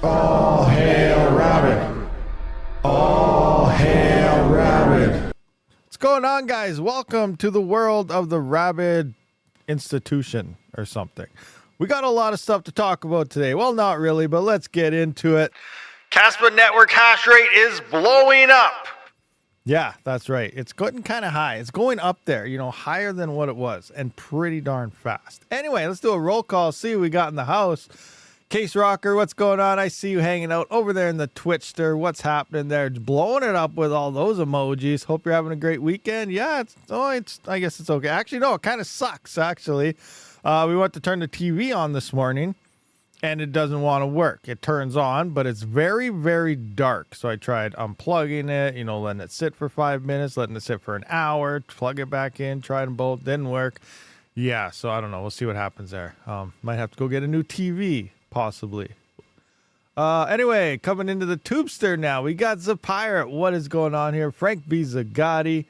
All hail Rabid! All hail Rabid! What's going on, guys? Welcome to the world of the Rabid institution or something. We got a lot of stuff to talk about today. Well, not really, but let's get into it. Kaspa network hash rate is blowing up. Yeah, that's right. It's getting kind of high. It's going up there, higher than what it was, and pretty darn fast. Anyway, let's do a roll call, see what we got in the house. Case Rocker, what's going on? I see you hanging out over there in the Twitchster. What's happening there? Blowing it up with all those emojis. Hope you're having a great weekend. Yeah, I guess it's okay. Actually, no, it kind of sucks, actually. We went to turn the TV on this morning, and it doesn't want to work. It turns on, but it's very, very dark. So I tried unplugging it, letting it sit for 5 minutes, letting it sit for an hour, plug it back in, tried them both, didn't work. Yeah, so I don't know. We'll see what happens there. Might have to go get a new TV. Possibly. Anyway, coming into the Tubester now, we got Zapirate. What is going on here? Frank B. Zagatti.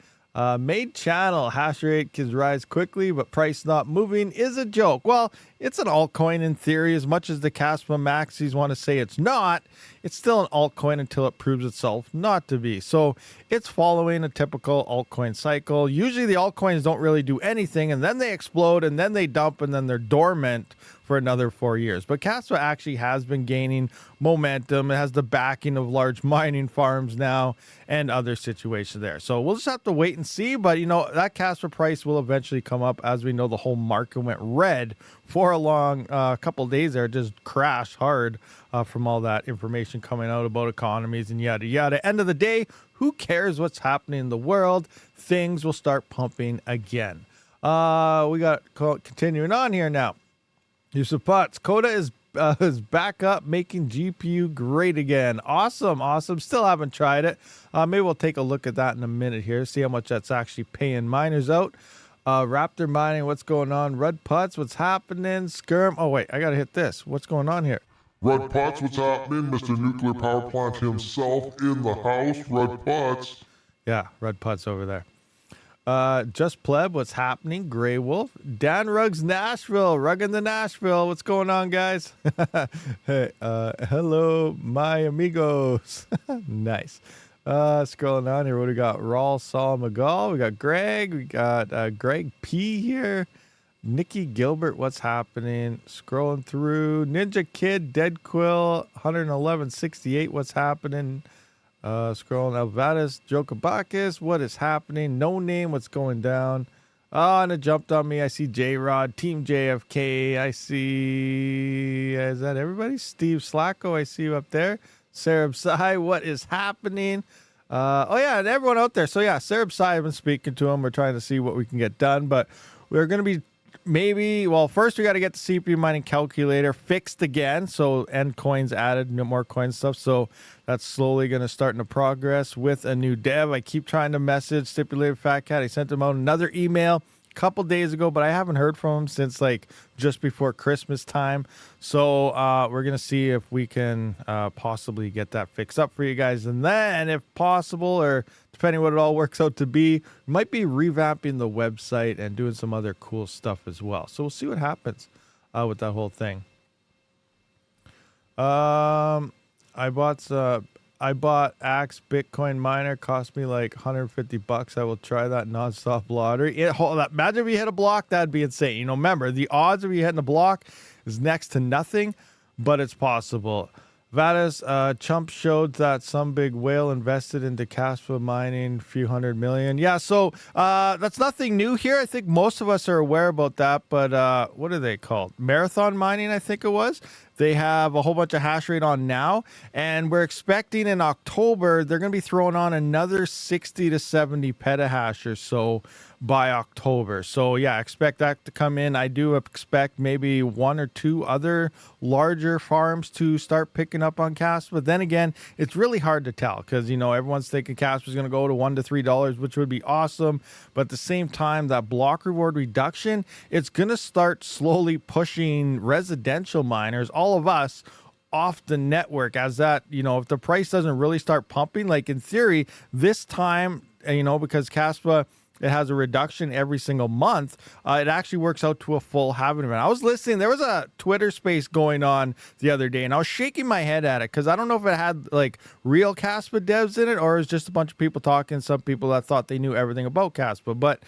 Made channel. Hash rate can rise quickly, but price not moving is a joke. Well, it's an altcoin in theory. As much as the Kaspa maxis want to say it's not, it's still an altcoin until it proves itself not to be. So it's following a typical altcoin cycle. Usually the altcoins don't really do anything, and then they explode, and then they dump, and then they're dormant for another 4 years. But Kaspa actually has been gaining momentum. It has the backing of large mining farms now and other situations there. So we'll just have to wait and see. But, that Kaspa price will eventually come up. As we know, the whole market went red for a long couple of days there. Just crashed hard from all that information coming out about economies and yada, yada. End of the day, who cares what's happening in the world? Things will start pumping again. We got continuing on here now. Yusuf Potts, Coda is back up, making GPU great again. Awesome. Still haven't tried it. Maybe we'll take a look at that in a minute here, see how much that's actually paying miners out. Raptor Mining, what's going on? Rud Putts, what's happening? Skirm. Oh, wait, I got to hit this. What's going on here? Rud Putts, what's happening? Mr. Nuclear Power Plant himself in the house. Rud Putts. Yeah, Rud Putts over there. Just Pleb, what's happening? Grey Wolf. Dan Ruggs, Nashville. Ruggin the Nashville. What's going on, guys? Hey, hello, my amigos. Nice. Scrolling on here, what do we got? Raul Saul McGall. We got Greg. We got Greg P here. Nikki Gilbert, what's happening? Scrolling through. Ninja Kid, Dead Quill, 111.68. What's happening? Scrolling Alvadas, Jokabakis, what is happening? No name, what's going down? Oh, and it jumped on me. I see J-Rod, Team JFK. I see, is that everybody? Steve Slacko, I see you up there. Sarab Sai, what is happening? Oh, yeah, and everyone out there. So, yeah, Sarab Sai, I've been speaking to him. We're trying to see what we can get done, but we're going to be first we got to get the CPU mining calculator fixed again. So end coins added, more coin stuff. So that's slowly going to start into progress with a new dev. I keep trying to message Stipulated Fat Cat. I sent him out another email a couple days ago, but I haven't heard from him since just before Christmas time. So we're going to see if we can possibly get that fixed up for you guys. And then if possible, or depending what it all works out to be, we might be revamping the website and doing some other cool stuff as well. So we'll see what happens with that whole thing. I bought Axe Bitcoin miner, cost me like $150. I will try that nonstop lottery. Imagine if you hit a block, that'd be insane. Remember, the odds of you hitting a block is next to nothing, but it's possible. Vadas, Chump showed that some big whale invested into Kaspa mining, a few $100 million. Yeah, so that's nothing new here. I think most of us are aware about that, but what are they called? Marathon Mining, I think it was. They have a whole bunch of hash rate on now, and we're expecting in October, they're going to be throwing on another 60 to 70 petahash or so by October. So yeah, expect that to come in. I do expect maybe one or two other larger farms to start picking up on Kaspa. But then again, it's really hard to tell because, everyone's thinking Kaspa is going to go to $1 to $3, which would be awesome. But at the same time, that block reward reduction, it's going to start slowly pushing residential miners, all of us, off the network as that, if the price doesn't really start pumping, like in theory, this time, because Kaspa it has a reduction every single month, it actually works out to a full halving event. I was listening, there was a Twitter space going on the other day, and I was shaking my head at it because I don't know if it had like real Kaspa devs in it or it was just a bunch of people talking, some people that thought they knew everything about Kaspa. But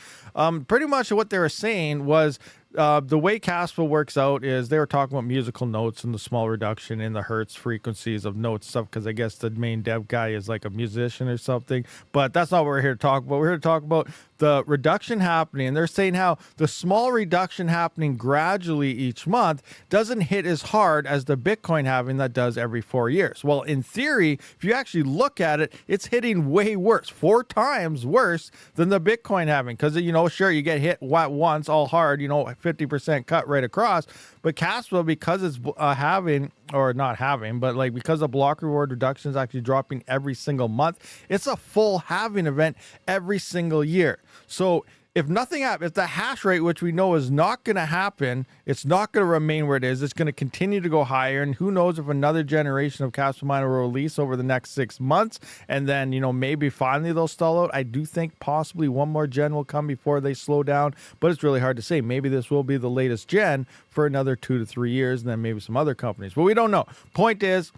pretty much what they were saying was the way Kaspa works out is they were talking about musical notes and the small reduction in the hertz frequencies of notes stuff, because I guess the main dev guy is like a musician or something. But that's not what we're here to talk about. We're here to talk about the reduction happening. And they're saying how the small reduction happening gradually each month doesn't hit as hard as the Bitcoin halving that does every 4 years. Well, in theory, if you actually look at it, it's hitting way worse, 4 times worse than the Bitcoin halving. Because, you know, sure, you get hit once all hard, you know, 50% cut right across. But Kaspa, because it's having, or not having, but like because the block reward reduction is actually dropping every single month, it's a full halving event every single year. So if nothing happens, if the hash rate, which we know is not going to happen, it's not going to remain where it is. It's going to continue to go higher. And who knows if another generation of Kaspa miner will release over the next 6 months. And then, you know, maybe finally they'll stall out. I do think possibly one more gen will come before they slow down. But it's really hard to say. Maybe this will be the latest gen for another 2 to 3 years. And then maybe some other companies. But we don't know. Point is,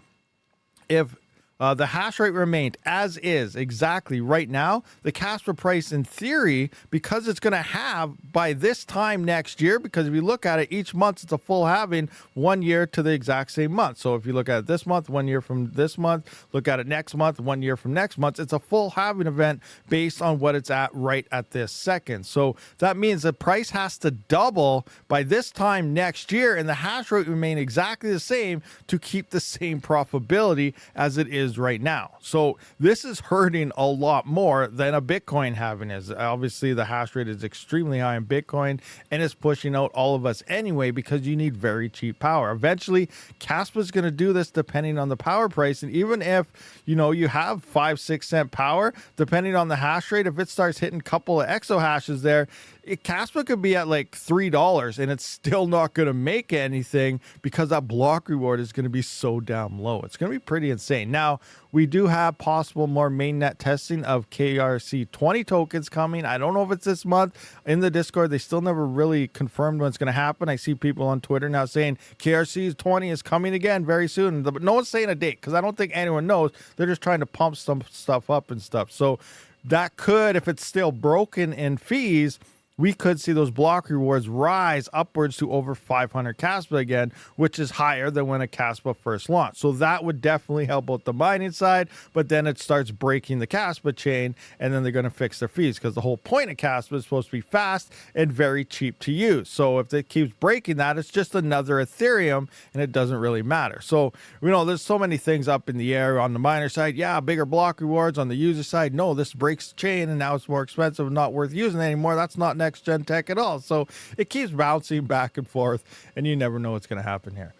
if the hash rate remained as is exactly right now, the Kaspa price in theory, because it's going to have by this time next year, because if you look at it, each month it's a full halving 1 year to the exact same month. So if you look at it this month, 1 year from this month, look at it next month, 1 year from next month, it's a full halving event based on what it's at right at this second. So that means the price has to double by this time next year and the hash rate remain exactly the same to keep the same profitability as it is right now. So this is hurting a lot more than a Bitcoin halving is. Obviously the hash rate is extremely high in Bitcoin and it's pushing out all of us anyway because you need very cheap power. Eventually Kaspa is going to do this depending on the power price, and even if you know you have 5-6 cent power, depending on the hash rate, if it starts hitting a couple of exo hashes there, Kaspa could be at like $3 and it's still not going to make anything because that block reward is going to be so damn low. It's going to be pretty insane. Now, we do have possible more mainnet testing of KRC20 tokens coming. I don't know if it's this month. In the Discord, they still never really confirmed when it's going to happen. I see people on Twitter now saying KRC20 is coming again very soon. But no one's saying a date because I don't think anyone knows. They're just trying to pump some stuff up and stuff. So that could, if it's still broken in fees, we could see those block rewards rise upwards to over 500 Kaspa again, which is higher than when a Kaspa first launched. So that would definitely help out the mining side, but then it starts breaking the Kaspa chain, and then they're going to fix their fees because the whole point of Kaspa is supposed to be fast and very cheap to use. So if it keeps breaking that, it's just another Ethereum, and it doesn't really matter. So, you know, there's so many things up in the air on the miner side. Yeah, bigger block rewards. On the user side, no, this breaks the chain, and now it's more expensive and not worth using anymore. That's not next gen tech at all. So it keeps bouncing back and forth, and you never know what's going to happen here.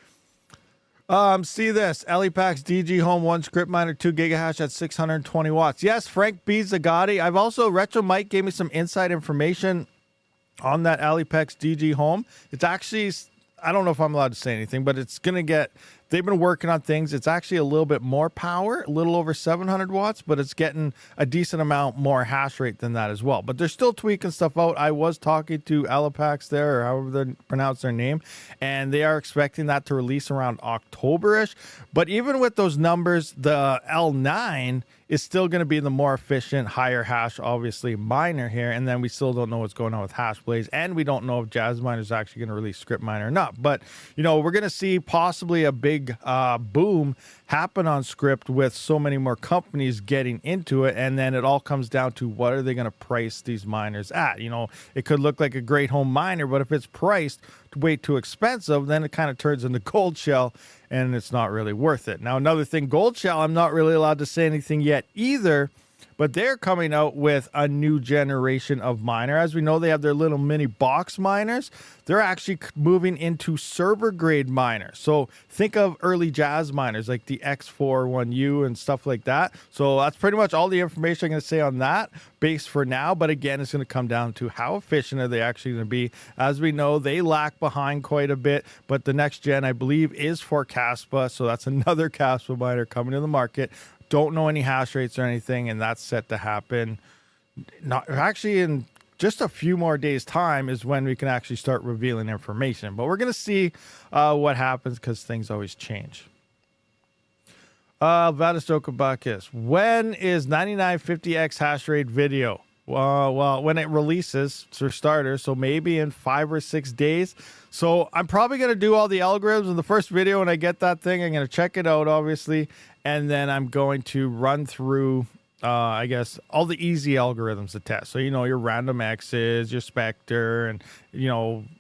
See this, ALPH DG Home 1 Scrypt miner 2 gigahash at 620 watts. Yes, Frank B. Zagatti. I've also, Retro Mike gave me some inside information on that ALPH DG Home. It's actually, I don't know if I'm allowed to say anything, but it's going to get, they've been working on things. It's actually a little bit more power, a little over 700 watts, but it's getting a decent amount more hash rate than that as well. But they're still tweaking stuff out. I was talking to ALPH there, or however they pronounce their name, and they are expecting that to release around October-ish. But even with those numbers, the L9 is still going to be the more efficient, higher hash, obviously, miner here. And then we still don't know what's going on with Hashblaze. And we don't know if Jazz Miner is actually going to release Scrypt Miner or not. But, you know, we're going to see possibly a big boom happen on Scrypt with so many more companies getting into it. And then it all comes down to what are they going to price these miners at? You know, it could look like a great home miner, but if it's priced way too expensive, then it kind of turns into Gold Shell, and it's not really worth it. Now, another thing, Gold Shell, I'm not really allowed to say anything yet either, but they're coming out with a new generation of miner. As we know, they have their little mini box miners. They're actually moving into server grade miners. So think of early Jazz miners like the X41U and stuff like that. So that's pretty much all the information I'm going to say on that base for now. But again, it's going to come down to how efficient are they actually going to be. As we know, they lag behind quite a bit, but the next gen, I believe, is for Kaspa. So that's another Kaspa miner coming to the market. Don't know any hash rates or anything, and that's set to happen not actually in just a few more days time is when we can actually start revealing information. But we're going to see what happens because things always change. Vadistokabakis, when is 9950X hash rate video? Well, when it releases, for starters, so maybe in 5 or 6 days. So I'm probably going to do all the algorithms in the first video when I get that thing. I'm going to check it out, obviously, and then I'm going to run through, I guess, all the easy algorithms to test. So, your random X's, your Spectre, and,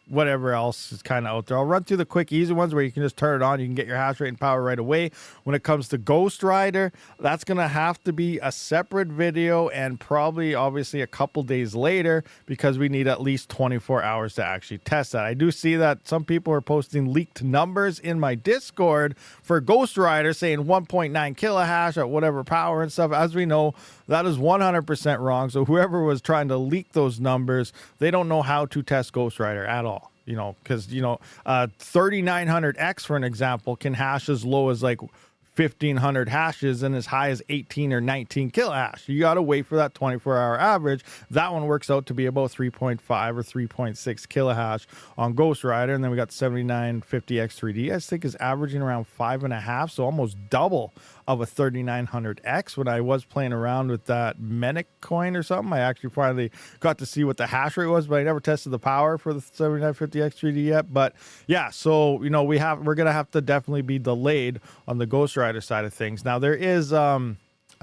whatever else is kind of out there. I'll run through the quick, easy ones where you can just turn it on. You can get your hash rate and power right away. When it comes to Ghost Rider, that's going to have to be a separate video and probably, obviously, a couple days later because we need at least 24 hours to actually test that. I do see that some people are posting leaked numbers in my Discord for Ghost Rider saying 1.9 kilohash at whatever power and stuff. As we know, that is 100% wrong. So whoever was trying to leak those numbers, they don't know how to test Ghost Rider at all. Because 3900X, for an example, can hash as low as like 1500 hashes and as high as 18 or 19 kilohash. You got to wait for that 24-hour average. That one works out to be about 3.5 or 3.6 kilohash on Ghost Rider. And then we got 7950X3D, I think, is averaging around 5.5, so almost double of a 3900X. When I was playing around with that Menic coin or something, I actually finally got to see what the hash rate was, but I never tested the power for the 7950X3D yet. But yeah, so we're gonna have to definitely be delayed on the Ghost Rider side of things. Now there is I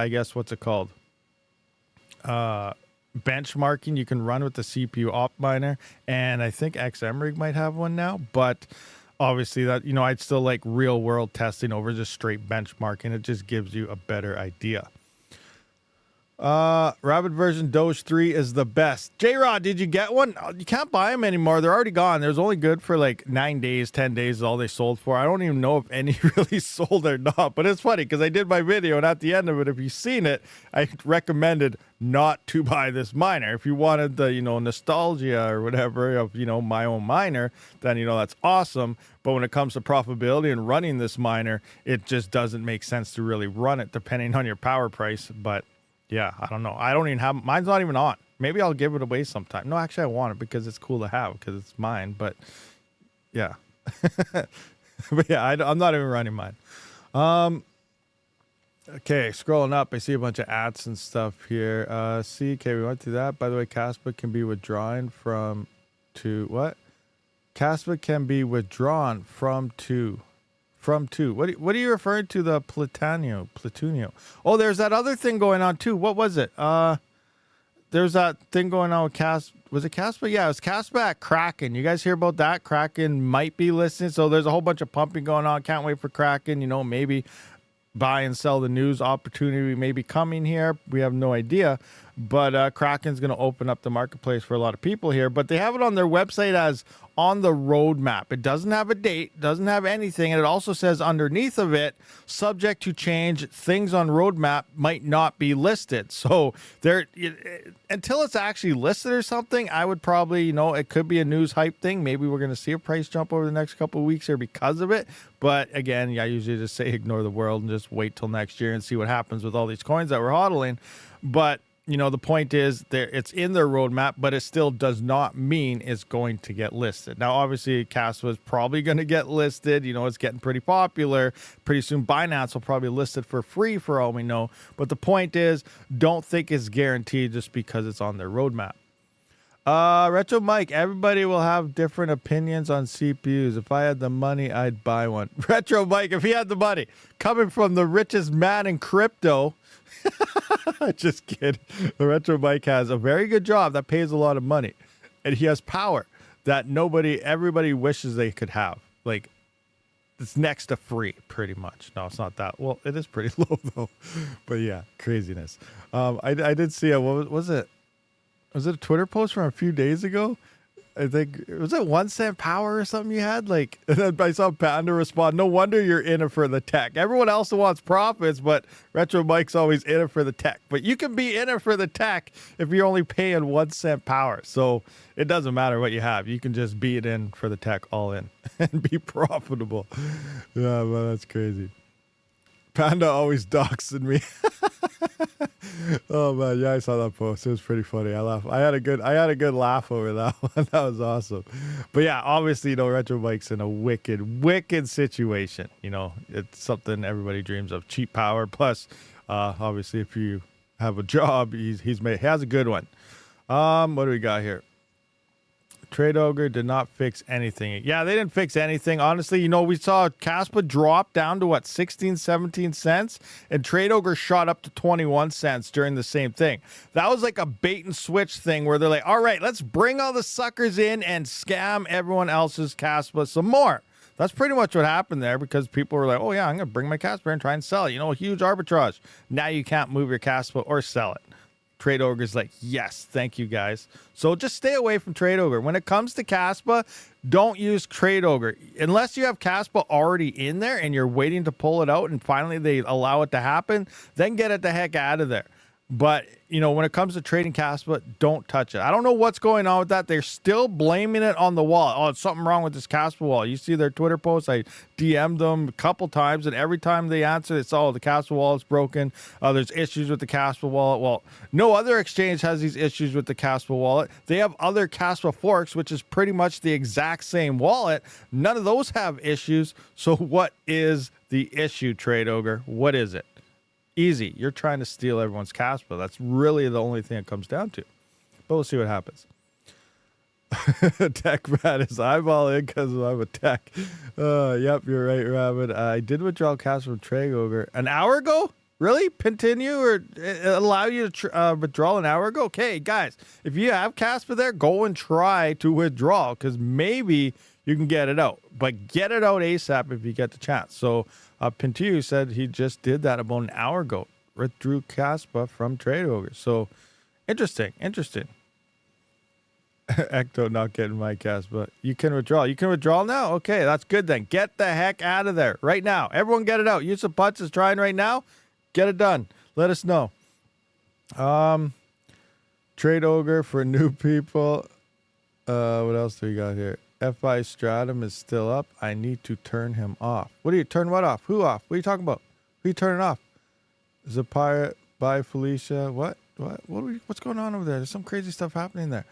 guess what's it called? Benchmarking you can run with the CPU op miner, and I think XMRig might have one now, but obviously that I'd still like real world testing over just straight benchmarking. It just gives you a better idea. Rabid version Doge 3 is the best. J-Rod, did you get one? You can't buy them anymore. They're already gone. There's only good for like 9 days, 10 days is all they sold for. I don't even know if any really sold or not, but it's funny because I did my video, and at the end of it, if you've seen it, I recommended not to buy this miner. If you wanted the, nostalgia or whatever of, my own miner, then, that's awesome. But when it comes to profitability and running this miner, it just doesn't make sense to really run it depending on your power price. But yeah, I don't know. I don't even have, mine's not even on. Maybe I'll give it away sometime. No, actually I want it because it's cool to have because it's mine, but yeah. But yeah, I'm not even running mine. Okay, scrolling up, I see a bunch of ads and stuff here. Okay, we went through that. By the way, Kaspa can be withdrawn from to what? Kaspa can be withdrawn from to. What are you referring to? The Platunio. Oh, there's that other thing going on too. What was it? There's that thing going on with Was it Kaspa? Yeah, it was Kaspa at Kraken. You guys hear about that? Kraken might be listening. So there's a whole bunch of pumping going on. Can't wait for Kraken. Maybe buy and sell the news opportunity may be coming here. We have no idea. But Kraken's going to open up the marketplace for a lot of people here. But they have it on their website as on the roadmap. It doesn't have a date, doesn't have anything. And it also says underneath of it, subject to change, things on roadmap might not be listed. So until it's actually listed or something, I would probably, it could be a news hype thing. Maybe we're going to see a price jump over the next couple of weeks here because of it. But again, I usually just say ignore the world and just wait till next year and see what happens with all these coins that we're hodling. But the point is it's in their roadmap, but it still does not mean it's going to get listed. Now, obviously, Kaspa is probably going to get listed. It's getting pretty popular. Pretty soon, Binance will probably list it for free for all we know. But the point is, don't think it's guaranteed just because it's on their roadmap. Retro Mike, everybody will have different opinions on CPUs. If I had the money, I'd buy one. Retro Mike, if he had the money, coming from the richest man in crypto. Just kidding. The Retro Mike has a very good job that pays a lot of money, and he has power that everybody wishes they could have. Like, it's next to free, pretty much. No, it's not that. Well, it is pretty low though. But yeah, craziness. I did see what was it? Was it a Twitter post from a few days ago? I think, was it 1 cent power or something you had? Like, and then I saw Panda respond, no wonder you're in it for the tech. Everyone else wants profits, but Retro Mike's always in it for the tech. But you can be in it for the tech if you're only paying 1 cent power. So it doesn't matter what you have. You can just be it in for the tech all in and be profitable. Yeah, well, that's crazy. Panda always doxing me. Oh man, yeah, I saw that post. It was pretty funny. I laughed. I had a good laugh over that one. That was awesome. But yeah, obviously, Retro Mike's in a wicked situation. It's something everybody dreams of. Cheap power. Plus, obviously, if you have a job, he has a good one. What do we got here? Trade Ogre did not fix anything. Yeah, they didn't fix anything. Honestly, we saw Kaspa drop down to 16, 17 cents, and Trade Ogre shot up to 21 cents during the same thing. That was like a bait and switch thing where they're like, all right, let's bring all the suckers in and scam everyone else's Kaspa some more. That's pretty much what happened there, because people were like, oh yeah, I'm going to bring my Kaspa and try and sell it. A huge arbitrage. Now you can't move your Kaspa or sell it. Trade Ogre's like, yes, thank you guys. So just stay away from Trade Ogre. When it comes to Kaspa, don't use Trade Ogre. Unless you have Kaspa already in there and you're waiting to pull it out and finally they allow it to happen, then get it the heck out of there. But, when it comes to trading Kaspa, don't touch it. I don't know what's going on with that. They're still blaming it on the wallet. Oh, it's something wrong with this Kaspa wallet. You see their Twitter posts. I DM'd them a couple times, and every time they answer, it's, oh, the Kaspa wallet's broken. There's issues with the Kaspa wallet. Well, no other exchange has these issues with the Kaspa wallet. They have other Kaspa forks, which is pretty much the exact same wallet. None of those have issues. So what is the issue, Trade Ogre? What is it? Easy. You're trying to steal everyone's Kaspa. That's really the only thing it comes down to. But we'll see what happens. Tech Rat is eyeballing because I'm a tech. Yep, you're right, Rabid. I did withdraw Kaspa from Trade Ogre an hour ago? Really? Continue or allow you to withdraw an hour ago? Okay, guys, if you have Kaspa there, go and try to withdraw, because maybe you can get it out. But get it out ASAP if you get the chance. So Pintu said he just did that about an hour ago. Withdrew Kaspa from Trade Ogre. So interesting. Ecto not getting my Kaspa. You can withdraw. You can withdraw now? Okay, that's good then. Get the heck out of there right now. Everyone get it out. Use of Butts is trying right now. Get it done. Let us know. Trade Ogre for new people. What else do we got here? FI Stratum is still up. I need to turn him off. What do you turn what off? Who off? What are you talking about? Who you turning off? Zapire by Felicia. What's going on over there? There's some crazy stuff happening there.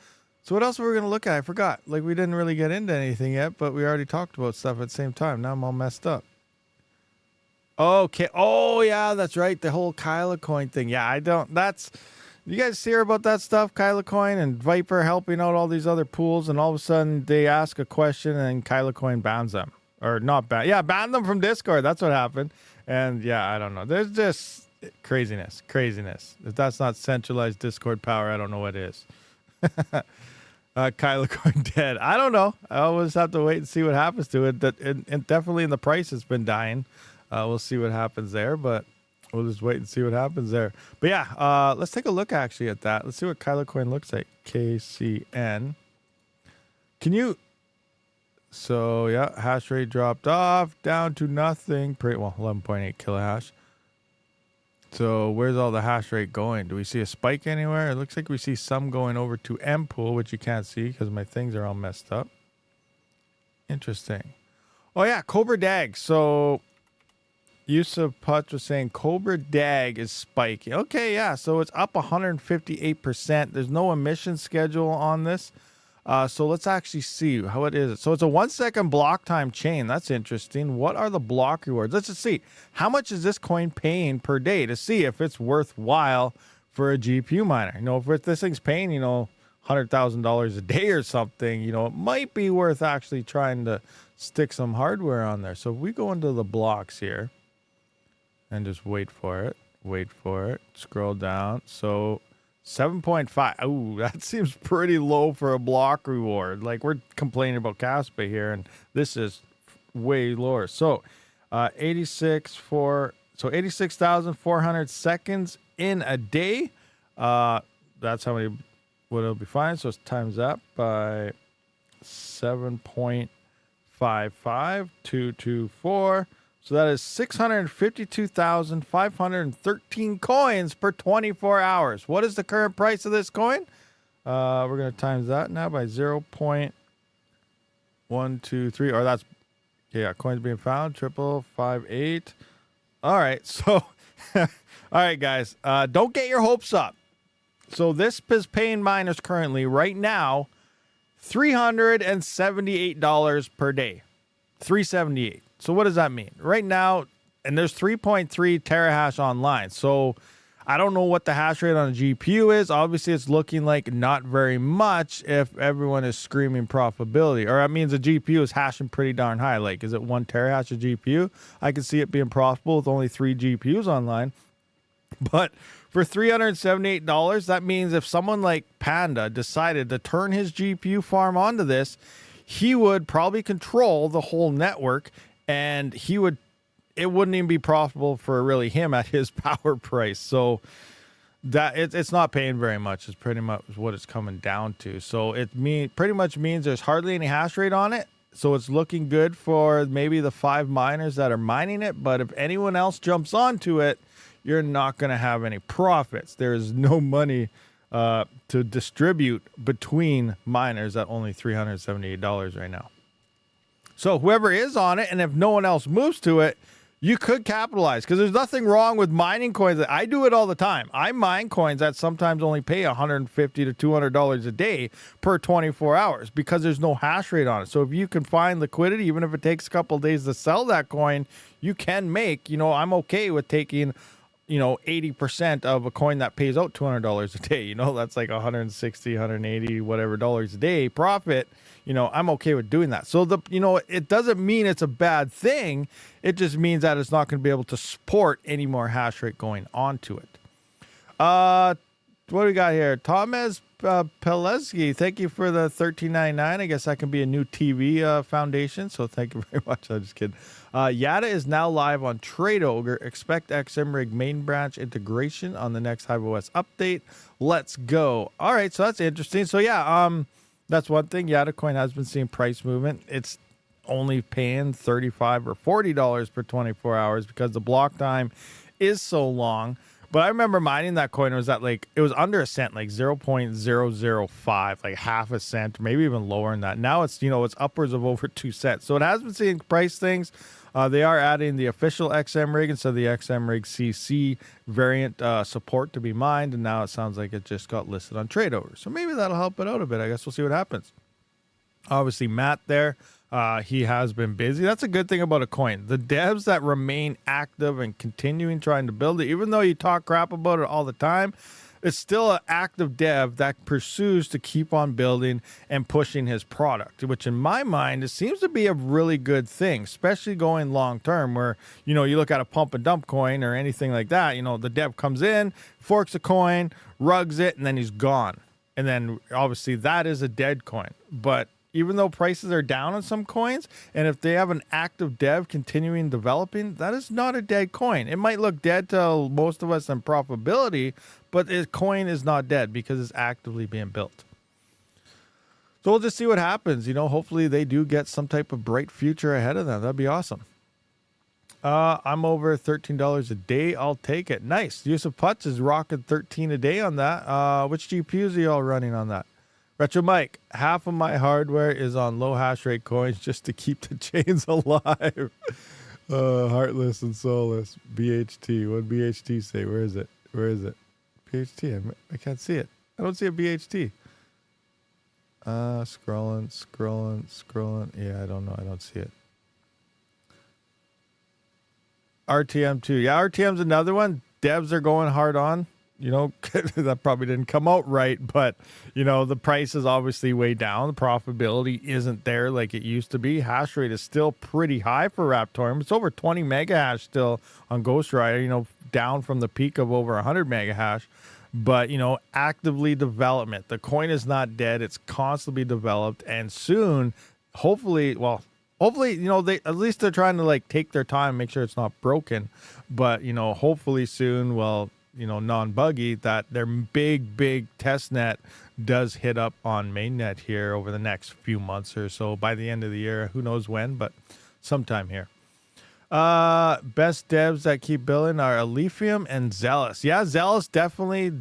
So what else were we going to look at? I forgot. Like, we didn't really get into anything yet, but we already talked about stuff at the same time. Now I'm all messed up. Okay. Oh, yeah, that's right. The whole Kyla coin thing. Yeah, you guys hear about that stuff? Kyla Coin and Viper helping out all these other pools, and all of a sudden they ask a question and Kyla Coin bans them. Or not ban. Yeah, ban them from Discord. That's what happened. And yeah, I don't know. There's just craziness. If that's not centralized Discord power, I don't know what is. Kyla Coin dead. I don't know. I always have to wait and see what happens to it. And definitely in the price, it's been dying. We'll see what happens there, but we'll just wait and see what happens there. But yeah, let's take a look actually at that. Let's see what Kyla Coin looks like. KCN. So yeah, hash rate dropped off down to nothing. 11.8 kilohash. So where's all the hash rate going? Do we see a spike anywhere? It looks like we see some going over to M pool, which you can't see because my things are all messed up. Interesting. Oh yeah, Cobra Dag. So Yusuf Putz was saying Cobra Dag is spiking. Okay, yeah, so it's up 158%. There's no emission schedule on this. So let's actually see how it is. So it's a 1 second block time chain. That's interesting. What are the block rewards? Let's just see. How much is this coin paying per day to see if it's worthwhile for a GPU miner? If this thing's paying, $100,000 a day or something, it might be worth actually trying to stick some hardware on there. So if we go into the blocks here and just wait for it, scroll down. So 7.5. Oh, that seems pretty low for a block reward. Like, we're complaining about Kaspa here, and this is way lower. So 86,400 seconds in a day. That's how many would it be fine. So it's times that by 7.55224. So that is 652,513 coins per 24 hours. What is the current price of this coin? We're going to times that now by 0.123. Or that's, yeah, coins being found, 5558. All right, so All right, guys, don't get your hopes up. So this is paying miners currently right now $378 per day. $378. So what does that mean? Right now, and there's 3.3 terahash online. So I don't know what the hash rate on a GPU is. Obviously, it's looking like not very much if everyone is screaming profitability. Or that means the GPU is hashing pretty darn high. Like, is it 1 terahash a GPU? I can see it being profitable with only 3 GPUs online. But for $378, that means if someone like Panda decided to turn his GPU farm onto this, he would probably control the whole network, and it wouldn't even be profitable for really him at his power price. So that it's not paying very much is pretty much what it's coming down to. So it pretty much means there's hardly any hash rate on it. So it's looking good for maybe the 5 miners that are mining it. But if anyone else jumps onto it, you're not going to have any profits. There's no money to distribute between miners at only $378 right now. So whoever is on it, and if no one else moves to it, you could capitalize, because there's nothing wrong with mining coins. I do it all the time. I mine coins that sometimes only pay $150 to $200 a day per 24 hours because there's no hash rate on it. So if you can find liquidity, even if it takes a couple of days to sell that coin, you can make, I'm okay with taking 80% of a coin that pays out $200 a day. That's like 160, 180, whatever dollars a day profit. I'm okay with doing that. So it doesn't mean it's a bad thing. It just means that it's not going to be able to support any more hash rate going onto it. What do we got here? Thomas Pelesky, thank you for the $13.99. I guess that can be a new TV foundation. So thank you very much. I'm just kidding. Yada is now live on Trade Ogre. Expect XMRig main branch integration on the next HiveOS update. Let's go. All right, so that's interesting. So yeah, that's one thing. Yada coin has been seeing price movement. It's only paying $35 or $40 per 24 hours because the block time is so long. But I remember mining that coin. It was it was under a cent, like 0.005, like half a cent, maybe even lower than that. Now it's, it's upwards of over 2 cents. So it has been seeing price things. They are adding the official XMRig instead of the XMRig CC variant support to be mined. And now it sounds like it just got listed on Trade Ogre. So maybe that'll help it out a bit. I guess we'll see what happens. Obviously, Matt there. He has been busy. That's a good thing about a coin. The devs that remain active and continuing trying to build it, even though you talk crap about it all the time, it's still an active dev that pursues to keep on building and pushing his product, which in my mind, it seems to be a really good thing, especially going long term where, you look at a pump and dump coin or anything like that, the dev comes in, forks a coin, rugs it, and then he's gone. And then obviously that is a dead coin. But even though prices are down on some coins, and if they have an active dev continuing developing, that is not a dead coin. It might look dead to most of us in profitability, but the coin is not dead because it's actively being built. So we'll just see what happens. Hopefully they do get some type of bright future ahead of them. That'd be awesome. I'm over $13 a day. I'll take it. Nice. Yusuf Putz is rocking 13 a day on that. Which GPUs are y'all running on that? Retro Mike, half of my hardware is on low hash rate coins just to keep the chains alive. Heartless and soulless. BHT. What did BHT say? Where is it? BHT. I can't see it. I don't see a BHT. Scrolling. Yeah, I don't know. I don't see it. RTM2. Yeah, RTM's another one. Devs are going hard on. That probably didn't come out right, but, the price is obviously way down. The profitability isn't there like it used to be. Hash rate is still pretty high for Raptorium. It's over 20 mega hash still on Ghost Rider, down from the peak of over 100 mega hash. But, actively development. The coin is not dead. It's constantly developed. And soon, hopefully, they at least they're trying to take their time, make sure it's not broken. But, hopefully soon, non-buggy, that their big test net does hit up on mainnet here over the next few months or so. By the end of the year, who knows when, but sometime here. Best devs that keep building are Alephium and Zealous. Yeah, Zealous definitely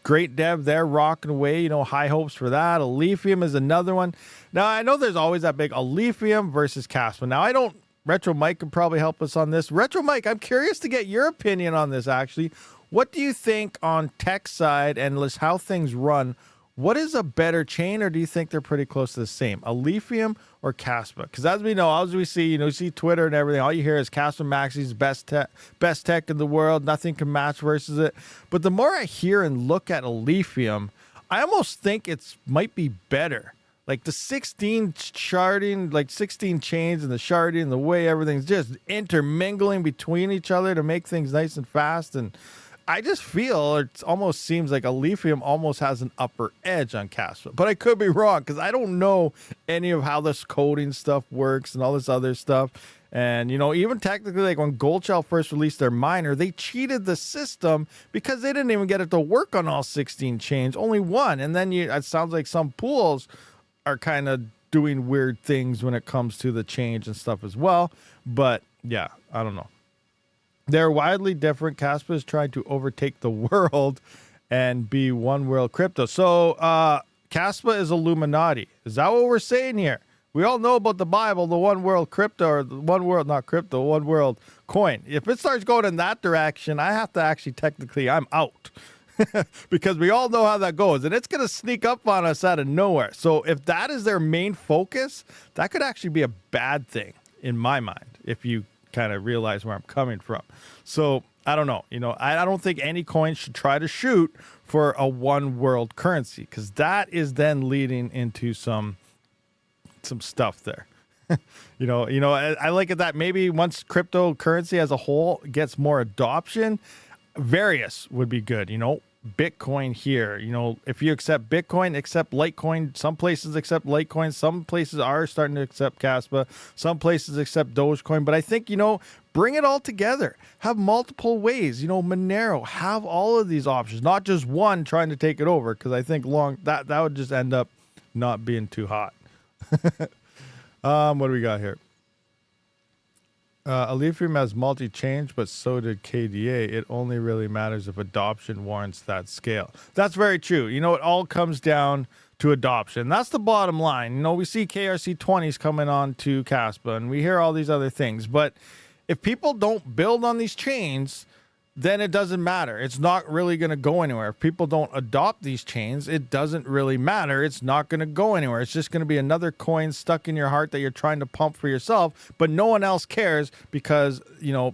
great dev there, rocking away. High hopes for that. Alephium is another one. Now I know there's always that big Alephium versus Kaspa. Now I don't Retro Mike could probably help us on this. Retro Mike, I'm curious to get your opinion on this, actually. What do you think on tech side and how things run? What is a better chain, or do you think they're pretty close to the same? A Lithium or Kaspa? Because as we know, as we see, you see Twitter and everything, all you hear is Kaspa Maxi's best tech in the world. Nothing can match versus it. But the more I hear and look at a Lithium, I almost think it might be better. Like the 16 sharding, like 16 chains and the sharding and the way everything's just intermingling between each other to make things nice and fast. And I just feel it almost seems like a Lithium almost has an upper edge on Kaspa. But I could be wrong because I don't know any of how this coding stuff works and all this other stuff. And, even technically, like when Goldshell first released their miner, they cheated the system because they didn't even get it to work on all 16 chains, only one. And then it sounds like some pools are kind of doing weird things when it comes to the change and stuff as well. But yeah, I don't know. They're widely different. Kaspa is trying to overtake the world and be one world crypto. So Kaspa is Illuminati. Is that what we're saying here? We all know about the Bible, the one world crypto, or the one world, not crypto, one world coin. If it starts going in that direction, I have to actually technically, I'm out. Because we all know how that goes, and it's going to sneak up on us out of nowhere. So if that is their main focus, that could actually be a bad thing in my mind, if you kind of realize where I'm coming from. So I don't know. I don't think any coin should try to shoot for a one world currency, because that is then leading into some stuff there. I like it that maybe once cryptocurrency as a whole gets more adoption, various would be good. Bitcoin here, if you accept Bitcoin, accept Litecoin. Some places accept Litecoin. Some places are starting to accept Kaspa. Some places accept Dogecoin. But I think, bring it all together. Have multiple ways. Monero, have all of these options, not just one trying to take it over. Because I think that would just end up not being too hot. What do we got here? Lithium has multi-change, but so did KDA. It only really matters if adoption warrants that scale. That's very true. It all comes down to adoption. That's the bottom line. We see KRC20s coming on to Kaspa, and we hear all these other things. But if people don't build on these chains, then it doesn't matter. It's not really going to go anywhere. If people don't adopt these chains, it doesn't really matter. It's not going to go anywhere. It's just going to be another coin stuck in your heart that you're trying to pump for yourself, but no one else cares because,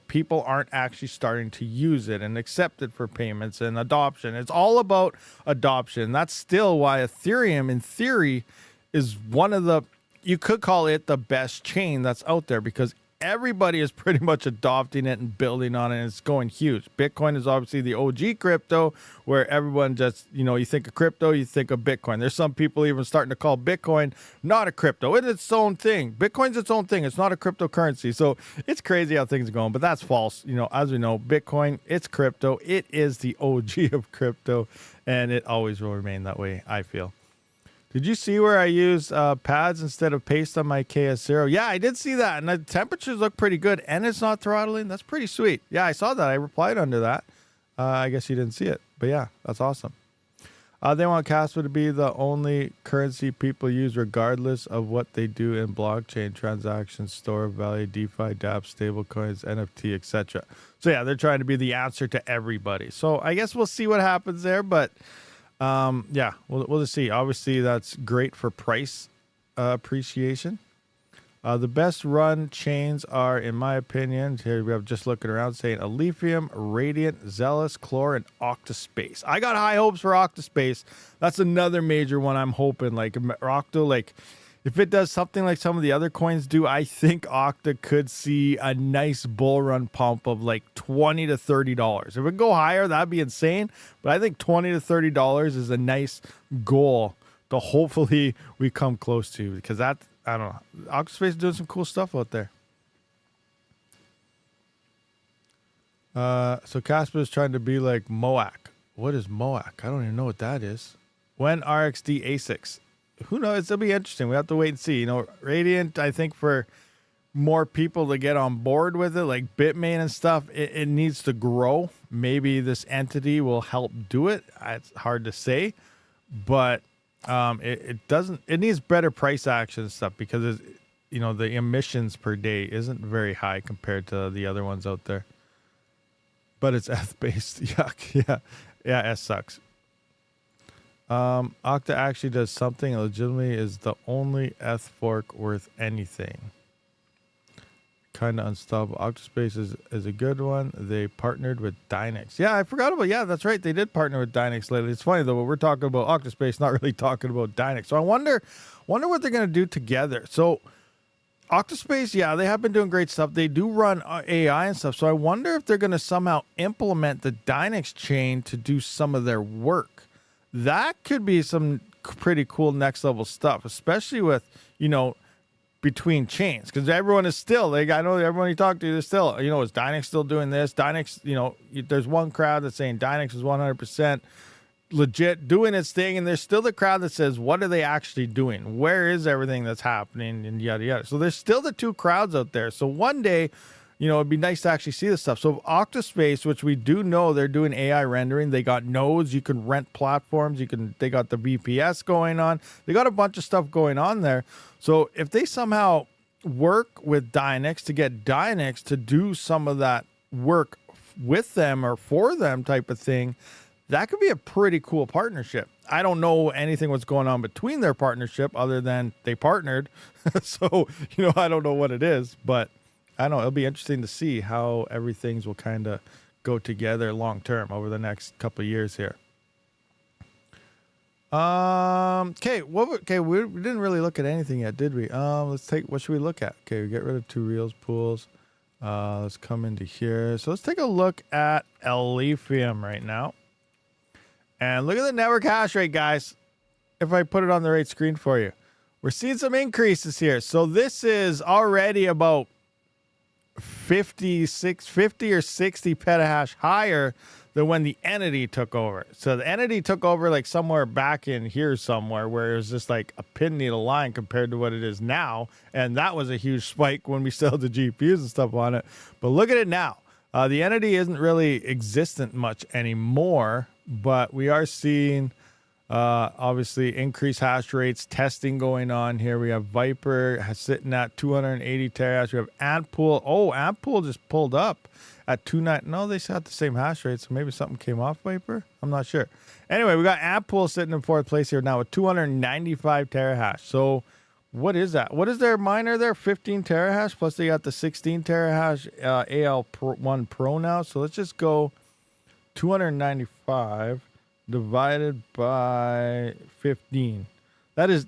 people aren't actually starting to use it and accept it for payments and adoption. It's all about adoption. That's still why Ethereum, in theory, is one of the, you could call it the best chain that's out there, because everybody is pretty much adopting it and building on it, and it's going huge. Bitcoin is obviously the OG crypto, where everyone just, you think of crypto, you think of Bitcoin. There's some people even starting to call Bitcoin not a crypto. It's its own thing. Bitcoin's its own thing. It's not a cryptocurrency. So it's crazy how things are going, but that's false. As we know, Bitcoin, it's crypto. It is the OG of crypto, and it always will remain that way, I feel. Did you see where I used pads instead of paste on my KS0? Yeah, I did see that. And the temperatures look pretty good. And it's not throttling. That's pretty sweet. Yeah, I saw that. I replied under that. I guess you didn't see it. But yeah, that's awesome. They want Kaspa to be the only currency people use regardless of what they do in blockchain transactions, store of value, DeFi, dApps, stablecoins, NFT, etc. So yeah, they're trying to be the answer to everybody. So I guess we'll see what happens there. But yeah, we'll just see. Obviously, that's great for price appreciation. The best run chains are, in my opinion, here we have just looking around saying Lithium, Radiant, Zealous, Chlor, and Octa.Space. I got high hopes for Octa.Space. That's another major one I'm hoping. Like Octa, like if it does something like some of the other coins do, I think Octa could see a nice bull run pump of like $20 to $30. If it go higher, that'd be insane. But I think $20 to $30 is a nice goal to hopefully we come close to, because that, I don't know, Octa.Space is doing some cool stuff out there. So Kaspa is trying to be like Moac. What is Moac? I don't even know what that is. When RXD ASICs? Who knows? It'll be interesting. We have to wait and see. Radiant, I think for more people to get on board with it, like Bitmain and stuff, it needs to grow. Maybe this entity will help do it. It's hard to say, but it doesn't. It needs better price action and stuff, because the emissions per day isn't very high compared to the other ones out there. But it's eth-based. Yuck. Yeah, S sucks. Octa actually does something legitimately is the only eth fork worth anything. Kind of unstoppable. Octa.Space is a good one. They partnered with Dynex. Yeah, I forgot about. Yeah, that's right. They did partner with Dynex lately. It's funny though, but we're talking about Octa.Space, not really talking about Dynex. So I wonder what they're gonna do together. So Octa.Space, yeah, they have been doing great stuff. They do run AI and stuff. So I wonder if they're gonna somehow implement the Dynex chain to do some of their work. That could be some pretty cool next level stuff, especially with between chains, because everyone is still, I know everyone you talk to, is still, is Dynex still doing this? Dynex, there's one crowd that's saying Dynex is 100% legit doing its thing, and there's still the crowd that says, what are they actually doing? Where is everything that's happening? And yada yada. So there's still the two crowds out there. So one day, it'd be nice to actually see this stuff. So Octa.Space, which we do know they're doing AI rendering, they got nodes, you can rent platforms, they got the VPS going on, they got a bunch of stuff going on there. So if they somehow work with Dynex to get Dynex to do some of that work with them or for them type of thing, that could be a pretty cool partnership. I don't know anything what's going on between their partnership other than they partnered. So, I don't know what it is, but I don't know. It'll be interesting to see how everything will kind of go together long term over the next couple of years here. Okay, we didn't really look at anything yet, did we? What should we look at? Okay, we get rid of 2 reels pools. Let's come into here. So let's take a look at Lithium right now. And look at the network hash rate, guys. If I put it on the right screen for you, we're seeing some increases here. So this is already about 50 or 60 petahash higher than when the entity took over. So the entity took over like somewhere back in here somewhere where it was just like a pin needle line compared to what it is now. And that was a huge spike when we still had the GPUs and stuff on it. But look at it now. The entity isn't really existent much anymore, but we are seeing obviously increased hash rates, testing going on here. We have Viper sitting at 280 terahash. We have Antpool. Oh, Antpool just pulled up at 290. No, they still have the same hash rate, so maybe something came off Viper. I'm not sure. Anyway, we got Antpool sitting in 4th place here now with 295 terahash. So what is that? What is their miner there? 15 terahash, plus they got the 16 terahash AL1 Pro now. So let's just go 295 divided by 15. That's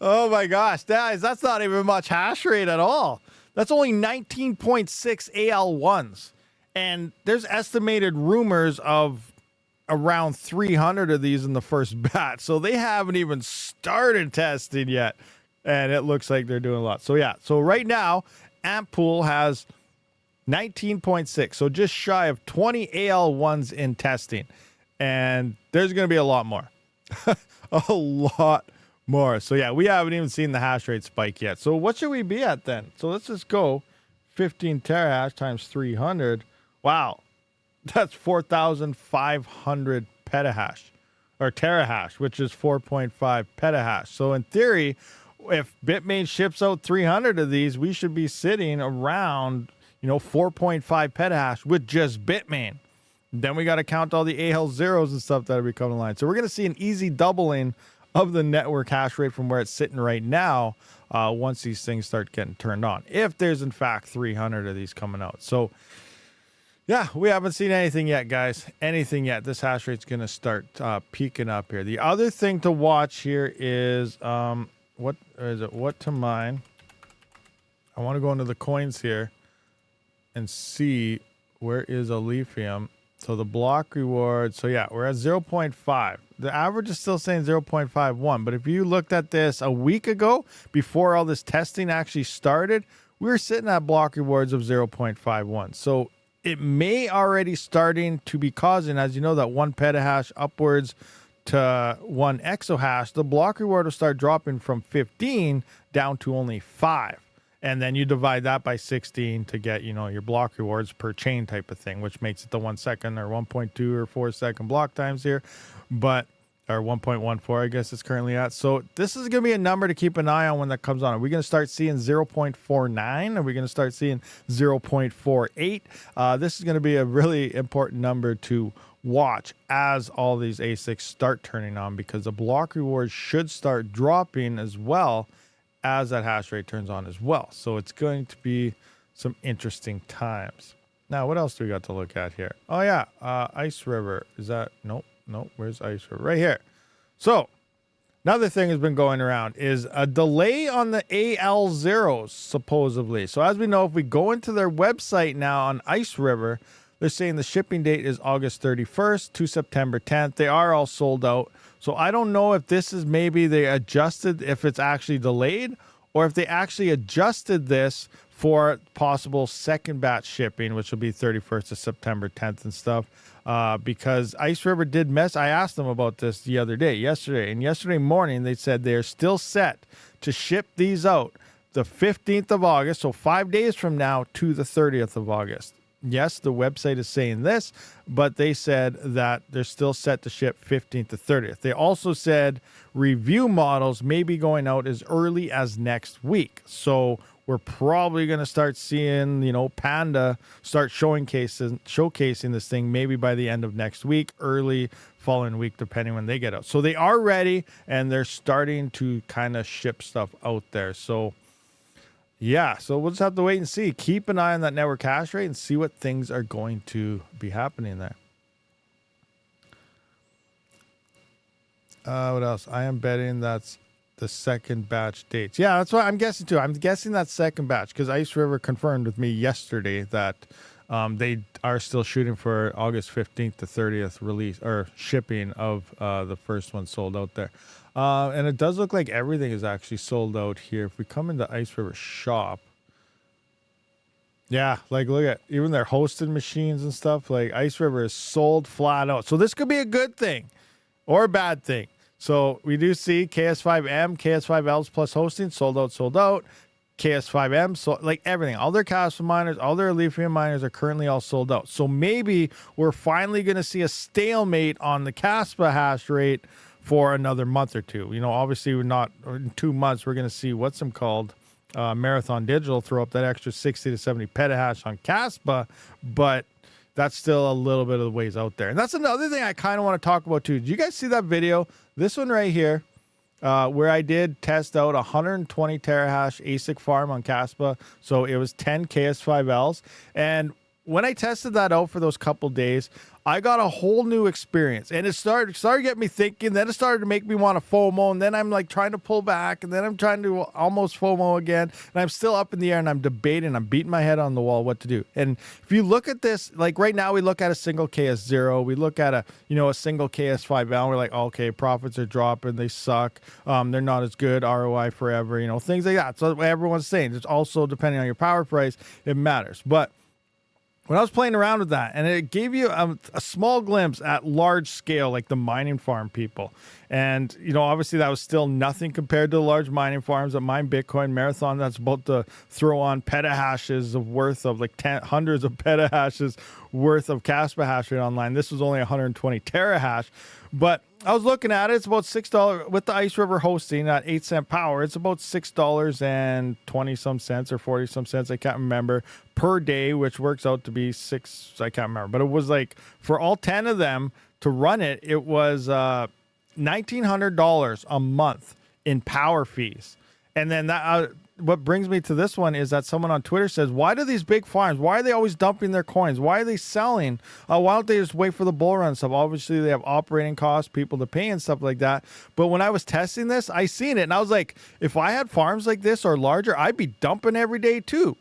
oh my gosh, guys, that's not even much hash rate at all. That's only 19.6 AL1s. And there's estimated rumors of around 300 of these in the first batch. So they haven't even started testing yet. And it looks like they're doing a lot. So yeah, so right now, Antpool has 19.6. So just shy of 20 AL1s in testing. And there's going to be a lot more. A lot more. So yeah, we haven't even seen the hash rate spike yet. So what should we be at then? So let's just go 15 terahash times 300. Wow. That's 4,500 petahash or terahash, which is 4.5 petahash. So in theory, if Bitmain ships out 300 of these, we should be sitting around, 4.5 petahash with just Bitmain. Then we got to count all the AL zeros and stuff that are becoming online. So we're going to see an easy doubling of the network hash rate from where it's sitting right now once these things start getting turned on. If there's, in fact, 300 of these coming out. So, yeah, we haven't seen anything yet, guys. Anything yet. This hash rate's going to start peaking up here. The other thing to watch here is, what to mine? I want to go into the coins here and see where is a lithium. So the block reward, so yeah, we're at 0.5. The average is still saying 0.51, but if you looked at this a week ago, before all this testing actually started, we were sitting at block rewards of 0.51. So it may already starting to be causing, as you know, that 1 petahash upwards to 1 exahash, the block reward will start dropping from 15 down to only 5. And then you divide that by 16 to get, your block rewards per chain type of thing, which makes it the 1 second or 1.2 or 4 second block times here. But or 1.14, I guess it's currently at. So this is going to be a number to keep an eye on when that comes on. Are we going to start seeing 0.49? Are we going to start seeing 0.48? This is going to be a really important number to watch as all these ASICs start turning on, because the block rewards should start dropping as well as that hash rate turns on as well. So it's going to be some interesting times. Now, what else do we got to look at here? Oh yeah, Ice River. Is that, nope. Where's Ice River? Right here. So another thing has been going around is a delay on the AL zeros, supposedly. So as we know, if we go into their website now on Ice River, they're saying the shipping date is August 31st to September 10th. They are all sold out. So I don't know if this is maybe they adjusted, if it's actually delayed, or if they actually adjusted this for possible second batch shipping, which will be 31st of September 10th and stuff. Because Ice River did mess. I asked them about this the other day, yesterday. And yesterday morning, they said they're still set to ship these out the 15th of August, so 5 days from now, to the 30th of August. Yes, the website is saying this, but they said that they're still set to ship 15th to 30th. They also said review models may be going out as early as next week. So we're probably going to start seeing, Panda start showcasing this thing maybe by the end of next week, early following week, depending when they get out. So they are ready, and they're starting to kind of ship stuff out there. So yeah, so we'll just have to wait and see. Keep an eye on that network hash rate and see what things are going to be happening there. What else? I am betting that's the second batch dates. Yeah, that's what I'm guessing too. I'm guessing that's second batch because Ice River confirmed with me yesterday that they are still shooting for August 15th to 30th release or shipping of the first one sold out there. And it does look like everything is actually sold out here. If we come into Ice River shop, yeah, like look at even their hosted machines and stuff. Like Ice River is sold flat out. So this could be a good thing or a bad thing. So we do see KS5M, KS5Ls plus hosting sold out. KS5M, so like everything, all their Kaspa miners, all their Lithium miners are currently all sold out. So maybe we're finally going to see a stalemate on the Kaspa hash rate for another month or two. Obviously we're not in 2 months. We're going to see what's them called Marathon Digital throw up that extra 60 to 70 petahash on Kaspa, but that's still a little bit of the ways out there. And that's another thing I kind of want to talk about too. Did you guys see that video? This one right here, where I did test out 120 terahash ASIC farm on Kaspa. So it was 10 KS5Ls. And when I tested that out for those couple days, I got a whole new experience, and it started getting me thinking. Then it started to make me want to FOMO, and then I'm like trying to pull back, and then I'm trying to almost FOMO again, and I'm still up in the air, and I'm debating. I'm beating my head on the wall what to do. And if you look at this, like right now, we look at a single KS0, we look at a single KS5L, and we're like, okay, profits are dropping, they suck, they're not as good, ROI forever, things like that. So what everyone's saying. It's also depending on your power price, it matters, but when I was playing around with that, and it gave you a small glimpse at large scale, like the mining farm people. And, obviously that was still nothing compared to the large mining farms that mine Bitcoin. Marathon that's about to throw on petahashes of worth of like hundreds of petahashes worth of Kaspa hash rate online. This was only 120 terahash. But I was looking at it. It's about $6 with the Ice River hosting at 8-cent power. It's about $6.20 some cents or 40 some cents. I can't remember per day, which works out to be $6. I can't remember, but it was like for all 10 of them to run it, it was $1,900 a month in power fees. And then that what brings me to this one is that someone on Twitter says, why do these big farms, why are they always dumping their coins? Why are they selling? Why don't they just wait for the bull run and stuff? Obviously, they have operating costs, people to pay and stuff like that. But when I was testing this, I seen it, and I was like, if I had farms like this or larger, I'd be dumping every day too.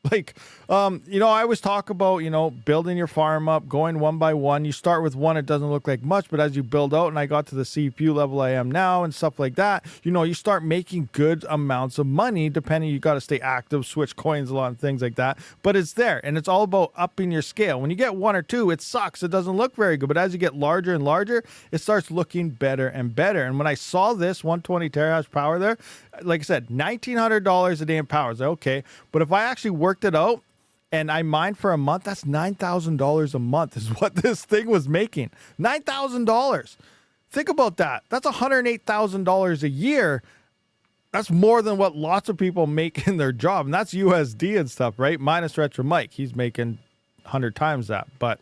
Like, I always talk about, building your farm up, going one by one. You start with one, it doesn't look like much, but as you build out, and I got to the CPU level I am now and stuff like that, you start making good amounts of money, depending, you got to stay active, switch coins a lot and things like that, but it's there, and it's all about upping your scale. When you get one or two, it sucks. It doesn't look very good, but as you get larger and larger, it starts looking better and better. And when I saw this 120 terahash power there, like I said, $1,900 a day in power. I was like, okay, but if I actually worked it out and I mined for a month, that's $9,000 a month is what this thing was making. $9,000. Think about that. That's $108,000 a year. That's more than what lots of people make in their job. And that's USD and stuff, right? Minus Retro Mike. He's making 100 times that, but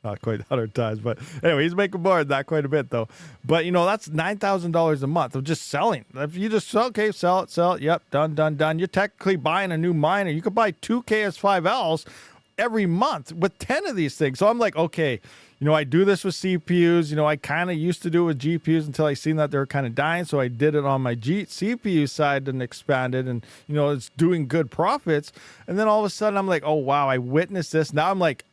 not quite 100 times. But anyway, he's making more than that quite a bit, though. But, you know, that's $9,000 a month of just selling. If you just sell, okay, sell it. Yep, done. You're technically buying a new miner. You could buy 2 KS5Ls every month with 10 of these things. So I'm like, okay, you know, I do this with CPUs. You know, I kind of used to do it with GPUs until I seen that they were kind of dying. So I did it on my CPU side and expanded, and, you know, it's doing good profits. And then all of a sudden I'm like, oh, wow, I witnessed this. Now I'm like,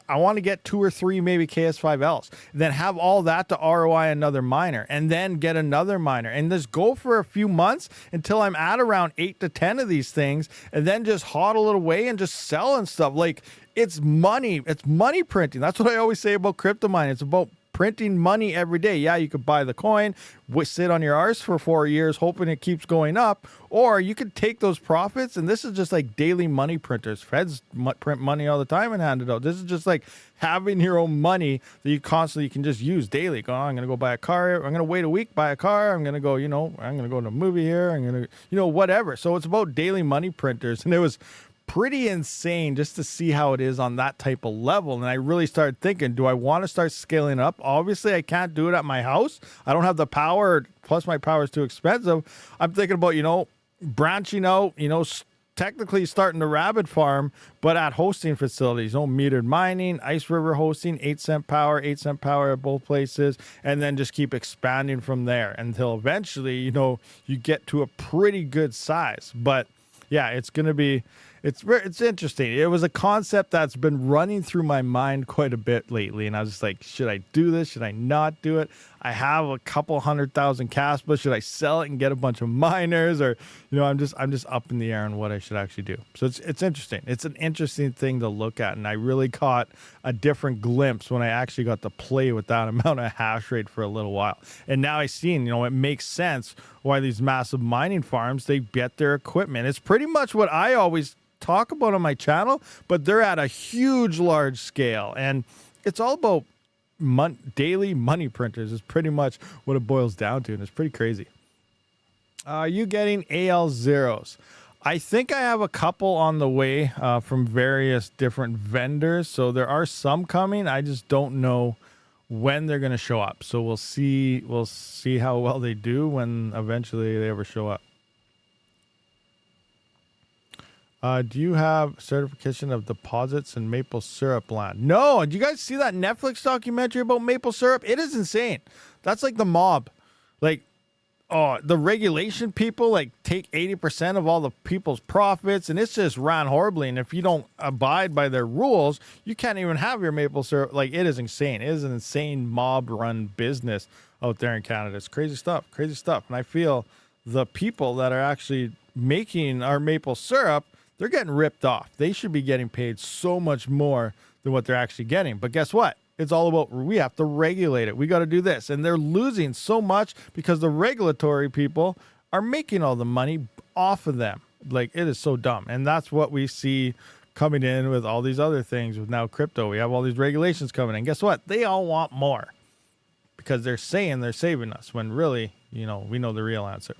I want to get 2 or 3 maybe KS5Ls, then have all that to ROI another miner, and then get another miner, and just go for a few months until I'm at around 8 to 10 of these things, and then just hodl it away and just sell and stuff. Like, it's money. It's money printing. That's what I always say about crypto mining. It's about printing money every day. Yeah, you could buy the coin, sit on your arse for 4 years, hoping it keeps going up, or you could take those profits, and this is just like daily money printers. Feds print money all the time and hand it out. This is just like having your own money that you constantly can just use daily. Go, oh, I'm going to go buy a car. I'm going to wait a week, buy a car. I'm going to go, you know, I'm going to go to a movie here. I'm going to, you know, whatever. So it's about daily money printers, and it was pretty insane just to see how it is on that type of level. And I really started thinking, do I want to start scaling up? Obviously, I can't do it at my house. I don't have the power, plus my power is too expensive. I'm thinking about, you know, branching out, you know, technically starting the Rabid farm, but at hosting facilities, you know, metered mining, Ice River hosting, 8 cent power at both places, and then just keep expanding from there until eventually, you know, you get to a pretty good size. But yeah, it's going to be, it's interesting. It was a concept that's been running through my mind quite a bit lately, and I was just like, should I do this? Should I not do it? I have a couple 100,000 Kaspa. Should I sell it and get a bunch of miners? Or, you know, I'm just up in the air on what I should actually do. So it's interesting. It's an interesting thing to look at, and I really caught a different glimpse when I actually got to play with that amount of hash rate for a little while. And now I seen, you know, it makes sense why these massive mining farms, they get their equipment. It's pretty much what I always talk about on my channel, but they're at a huge, large scale, and it's all about daily money printers is pretty much what it boils down to, and it's pretty crazy. Are you getting AL zeros? I think I have a couple on the way from various different vendors, so there are some coming. I just don't know when they're going to show up, so we'll see how well they do when eventually they ever show up. Do you have certification of deposits in maple syrup land? No. Did you guys see that Netflix documentary about maple syrup? It is insane. That's like the mob. Like, oh, the regulation people like take 80% of all the people's profits, and it's just ran horribly. And if you don't abide by their rules, you can't even have your maple syrup. Like, it is insane. It is an insane mob-run business out there in Canada. It's crazy stuff. Crazy stuff. And I feel the people that are actually making our maple syrup, they're getting ripped off. They should be getting paid so much more than what they're actually getting. But guess what? It's all about, we have to regulate it. We got to do this. And they're losing so much because the regulatory people are making all the money off of them. Like, it is so dumb. And that's what we see coming in with all these other things with now crypto. We have all these regulations coming in. Guess what? They all want more because they're saying they're saving us when really, you know, we know the real answer.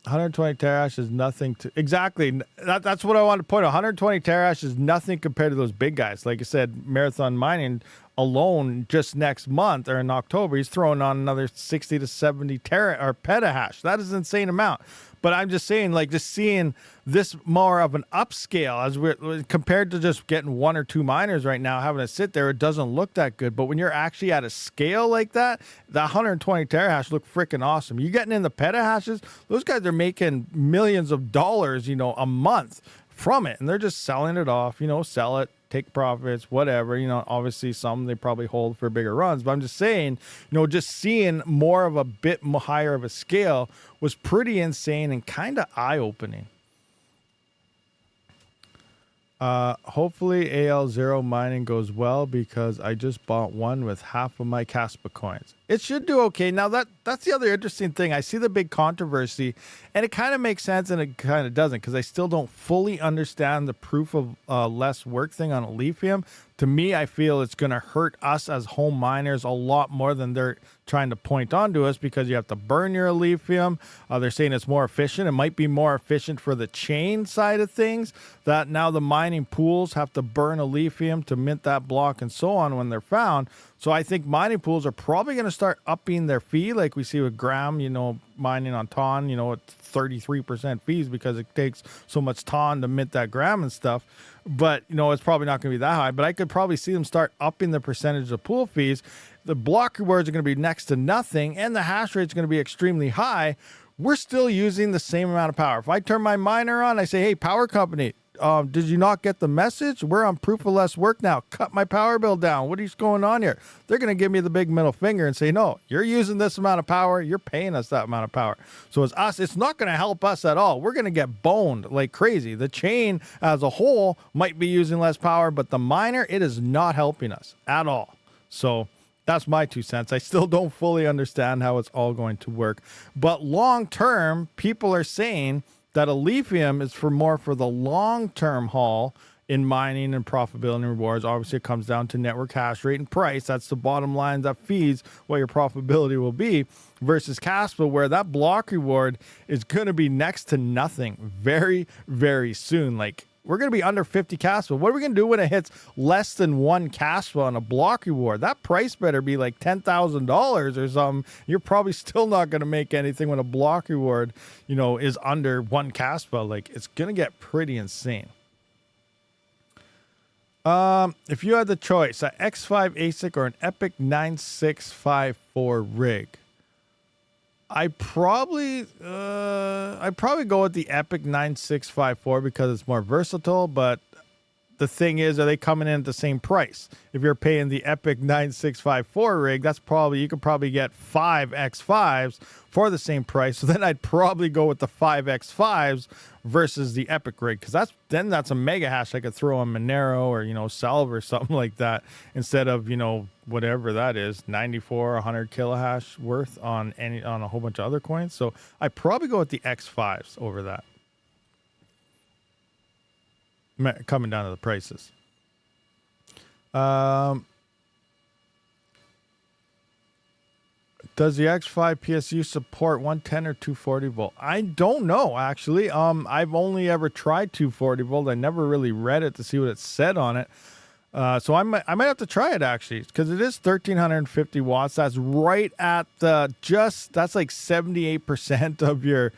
120 terahash is nothing to exactly. That's what I want to point out. 120 terahash is nothing compared to those big guys. Like I said, Marathon Mining alone just next month or in October, he's throwing on another 60 to 70 petahash. That is an insane amount. But I'm just saying, like, just seeing this more of an upscale as we're compared to just getting 1 or 2 miners right now, having to sit there, it doesn't look that good. But when you're actually at a scale like that, the 120 terahash look freaking awesome. You're getting in the petahashes, those guys are making millions of dollars, you know, a month from it. And they're just selling it off, you know, sell it, take profits, whatever, you know. Obviously some they probably hold for bigger runs, but I'm just saying, you know, just seeing more of a bit higher of a scale was pretty insane and kind of eye-opening. Hopefully AL0 mining goes well because I just bought one with half of my Kaspa coins. It should do okay. Now that's the other interesting thing. I see the big controversy, and it kind of makes sense and it kind of doesn't, because I still don't fully understand the proof of less work thing on a lithium. To me, I feel it's going to hurt us as home miners a lot more than they're trying to point on to us, because you have to burn your lithium. They're saying it's more efficient. It might be more efficient for the chain side of things, that now the mining pools have to burn a lithium to mint that block and so on when they're found. So I think mining pools are probably going to start upping their fee, like we see with Graham, mining on Ton, at 33% fees, because it takes so much Ton to mint that Graham and stuff. But, it's probably not going to be that high. But I could probably see them start upping the percentage of pool fees. The block rewards are going to be next to nothing, and the hash rate is going to be extremely high. We're still using the same amount of power. If I turn my miner on, I say, hey, power company, did you not get the message? We're on proof of less work now. Cut my power bill down. What is going on here? They're going to give me the big middle finger and say, no, you're using this amount of power. You're paying us that amount of power. So it's us. It's not going to help us at all. We're going to get boned like crazy. The chain as a whole might be using less power, but the miner, it is not helping us at all. So that's my 2 cents. I still don't fully understand how it's all going to work. But long term, people are saying that a lithium is more for the long-term haul in mining and profitability and rewards. Obviously, it comes down to network hash rate and price. That's the bottom line that feeds what your profitability will be, versus Kaspa, where that block reward is going to be next to nothing very, very soon. Like, we're going to be under 50 Kaspa. What are we going to do when it hits less than 1 Kaspa on a block reward? That price better be like $10,000 or something. You're probably still not going to make anything when a block reward, is under 1 Kaspa. Like, it's going to get pretty insane. If you had the choice, an X5 ASIC or an Epic 9654 rig, I'd probably go with the Epic 9654 because it's more versatile, but the thing is, are they coming in at the same price? If you're paying the Epic 9654 rig, you could probably get 5 X5s for the same price. So then I'd probably go with the 5 X5s versus the Epic rig, because that's a mega hash I could throw on Monero or Salve or something like that, instead of whatever that is, 94 100 kilohash worth on a whole bunch of other coins. So I probably go with the X5s over that, coming down to the prices. Does the X5 PSU support 110 or 240 volt? I don't know, actually. I've only ever tried 240 volt. I never really read it to see what it said on it. So I might have to try it, actually, because it is 1350 watts. That's right at that's like 78% of your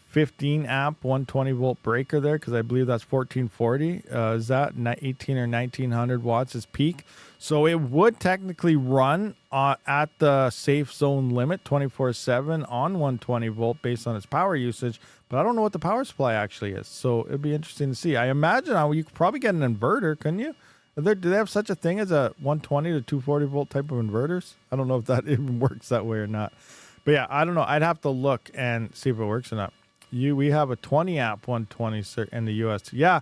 15 amp 120 volt breaker there, because I believe that's 1440. Is that 18 or 1900 watts is peak? So it would technically run at the safe zone limit 24/7 on 120 volt based on its power usage, but I don't know what the power supply actually is. So it'd be interesting to see. I imagine you could probably get an inverter, couldn't you? Do they have such a thing as a 120 to 240 volt type of inverters? I don't know if that even works that way or not. But yeah, I don't know. I'd have to look and see if it works or not. We have a 20 amp 120 in the US. Yeah,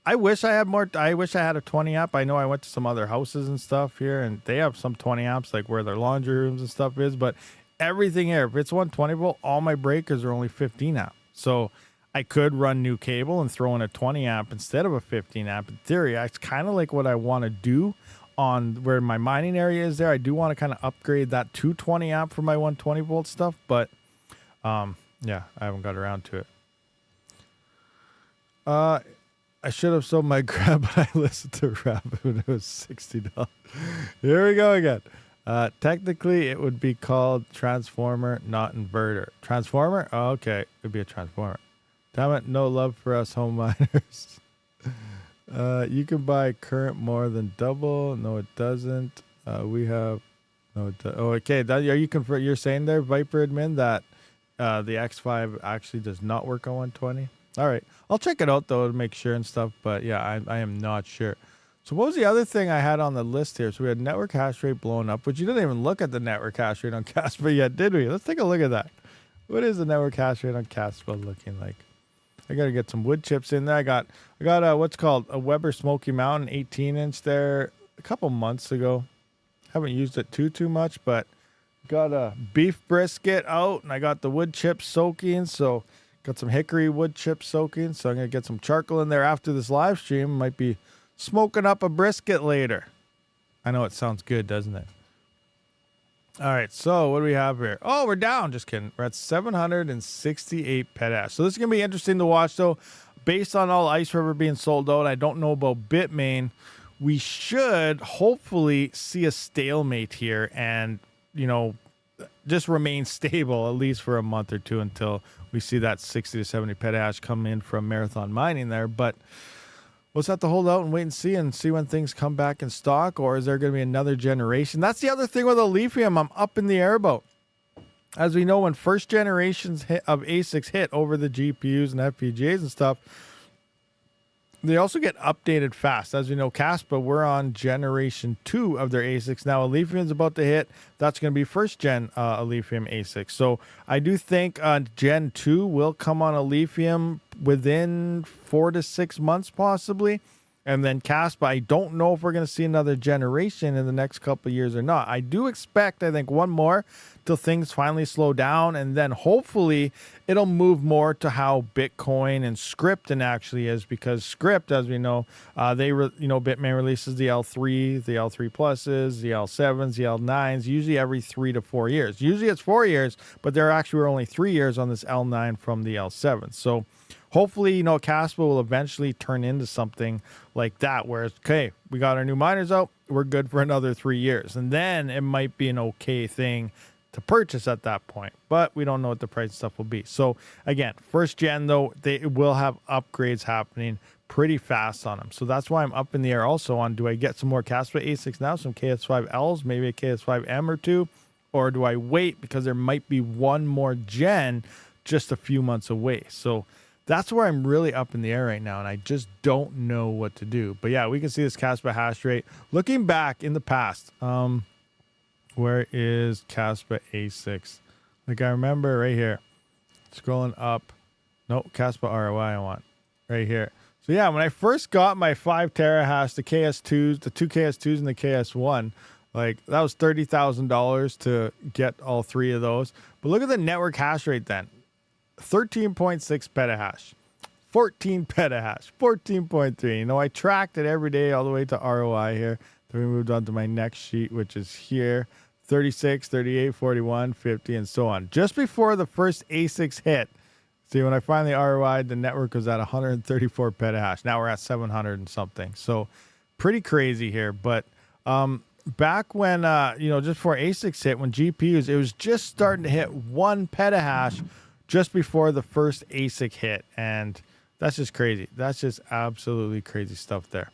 I wish I had more. I wish I had a 20 amp. I know I went to some other houses and stuff here, and they have some 20 amps, like where their laundry rooms and stuff is. But everything here, if it's 120 volt, all my breakers are only 15 amp. So I could run new cable and throw in a 20 amp instead of a 15 amp. In theory, it's kind of like what I want to do on where my mining area is there. I do want to kind of upgrade that to 20 amp for my 120 volt stuff, but yeah, I haven't got around to it. I should have sold my Grab, but I listened to Rabid when it was $60. Here we go again. Technically, it would be called transformer, not inverter. Transformer? Oh, okay. It'd be a transformer. Damn it, no love for us home miners. You can buy current more than double. No, it doesn't. We have... No, it does. Oh, okay. You're saying there, Viper admin, that the X5 actually does not work on 120? All right. I'll check it out, though, to make sure and stuff. But, yeah, I am not sure. So what was the other thing I had on the list here? So we had network hash rate blown up, which you didn't even look at the network hash rate on Kaspa yet, did we? Let's take a look at that. What is the network hash rate on Kaspa looking like? I got to get some wood chips in there. I got what's called a Weber Smoky Mountain 18-inch there a couple months ago. Haven't used it too much, but Got a beef brisket out, and I got the wood chips soaking. So got some hickory wood chips soaking. So I'm going to get some charcoal in there after this live stream. Might be smoking up a brisket later. I know it sounds good, doesn't it? All right, so what do we have here? Oh, we're down. Just kidding. We're at 768 petahash. So this is going to be interesting to watch, though. Based on all Ice River being sold out, I don't know about Bitmain. We should hopefully see a stalemate here and, you know, just remain stable at least for a month or two until we see that 60 to 70 petahash come in from Marathon Mining there. But we'll just have to hold out and wait and see when things come back in stock, or is there going to be another generation? That's the other thing with the lithium I'm up in the air about. As we know, when first generations of ASICs hit over the GPUs and FPGAs and stuff, they also get updated fast. As we know, Kaspa, we're on generation 2 of their ASICs. Now, Lithium's about to hit. That's going to be first gen Lithium ASIC. So I do think Gen 2 will come on a Lithium within 4 to 6 months, possibly. And then Kaspa, I don't know if we're going to see another generation in the next couple of years or not. I do expect, I think, one more till things finally slow down, and then hopefully it'll move more to how Bitcoin and Scrypt actually is, because Scrypt, as we know, Bitmain releases the L3, the L3 pluses, the L7s, the L9s, usually every 3 to 4 years. Usually it's 4 years, but there actually were only 3 years on this L9 from the L7. So hopefully, you know, Kaspa will eventually turn into something like that, where it's, okay, we got our new miners out, we're good for another 3 years. And then it might be an okay thing to purchase at that point, but we don't know what the price stuff will be. So again, first gen though, they will have upgrades happening pretty fast on them. So that's why I'm up in the air also on, do I get some more Kaspa ASICs now, some KS5Ls, maybe a KS5M or two, or do I wait because there might be one more gen just a few months away? So that's where I'm really up in the air right now, and I just don't know what to do. But yeah, we can see this Kaspa hash rate. Looking back in the past, where is Kaspa A6? Like, I remember right here, scrolling up. No, Kaspa ROI I want. Right here. So yeah, when I first got my 5 terahash, the KS2s, the 2 KS2s and the KS1, like, that was $30,000 to get all 3 of those. But look at the network hash rate then. 13.6 petahash, 14 petahash, 14.3. You know, I tracked it every day all the way to ROI here. Then we moved on to my next sheet, which is here. 36, 38, 41, 50, and so on. Just before the first ASICs hit, see, when I finally ROI'd, the network was at 134 petahash. Now we're at 700 and something. So pretty crazy here. But back when, just before ASICs hit, when GPUs, it was just starting to hit 1 petahash just before the first ASIC hit. And that's just crazy. That's just absolutely crazy stuff there.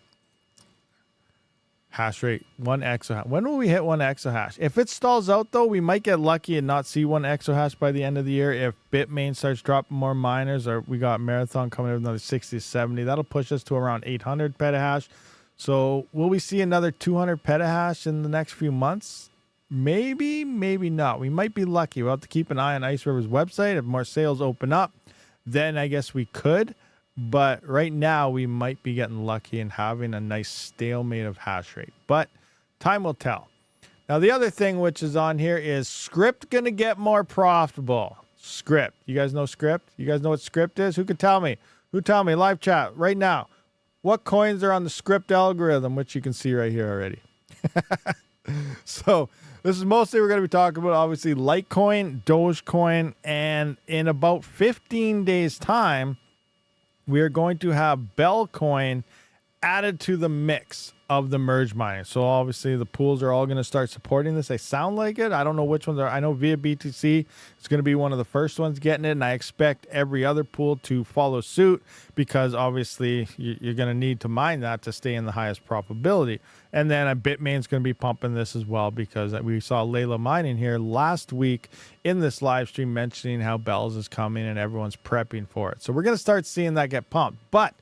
Hash rate, 1 exahash. When will we hit 1 exahash? If it stalls out, though, we might get lucky and not see 1 exahash by the end of the year. If Bitmain starts dropping more miners, or we got Marathon coming in with another 60, 70, that'll push us to around 800 petahash. So will we see another 200 petahash in the next few months? Maybe, maybe not. We might be lucky. We'll have to keep an eye on Ice River's website. If more sales open up, then I guess we could. But right now, we might be getting lucky and having a nice stalemate of hash rate. But time will tell. Now, the other thing which is on here is Scrypt going to get more profitable. Scrypt. You guys know Scrypt? You guys know what Scrypt is? Who could tell me? Who tell me? Live chat right now. What coins are on the Scrypt algorithm, which you can see right here already? So this is mostly we're going to be talking about, obviously, Litecoin, Dogecoin, and in about 15 days' time, we are going to have Bellcoin added to the mix of the merge mining. So obviously the pools are all going to start supporting this. They sound like it. I don't know which ones are. I know Via BTC is going to be one of the first ones getting it, and I expect every other pool to follow suit, because obviously you're going to need to mine that to stay in the highest probability. And then Bitmain's going to be pumping this as well, because we saw Layla Mining here last week in this live stream mentioning how Bells is coming and everyone's prepping for it. So we're going to start seeing that get pumped. But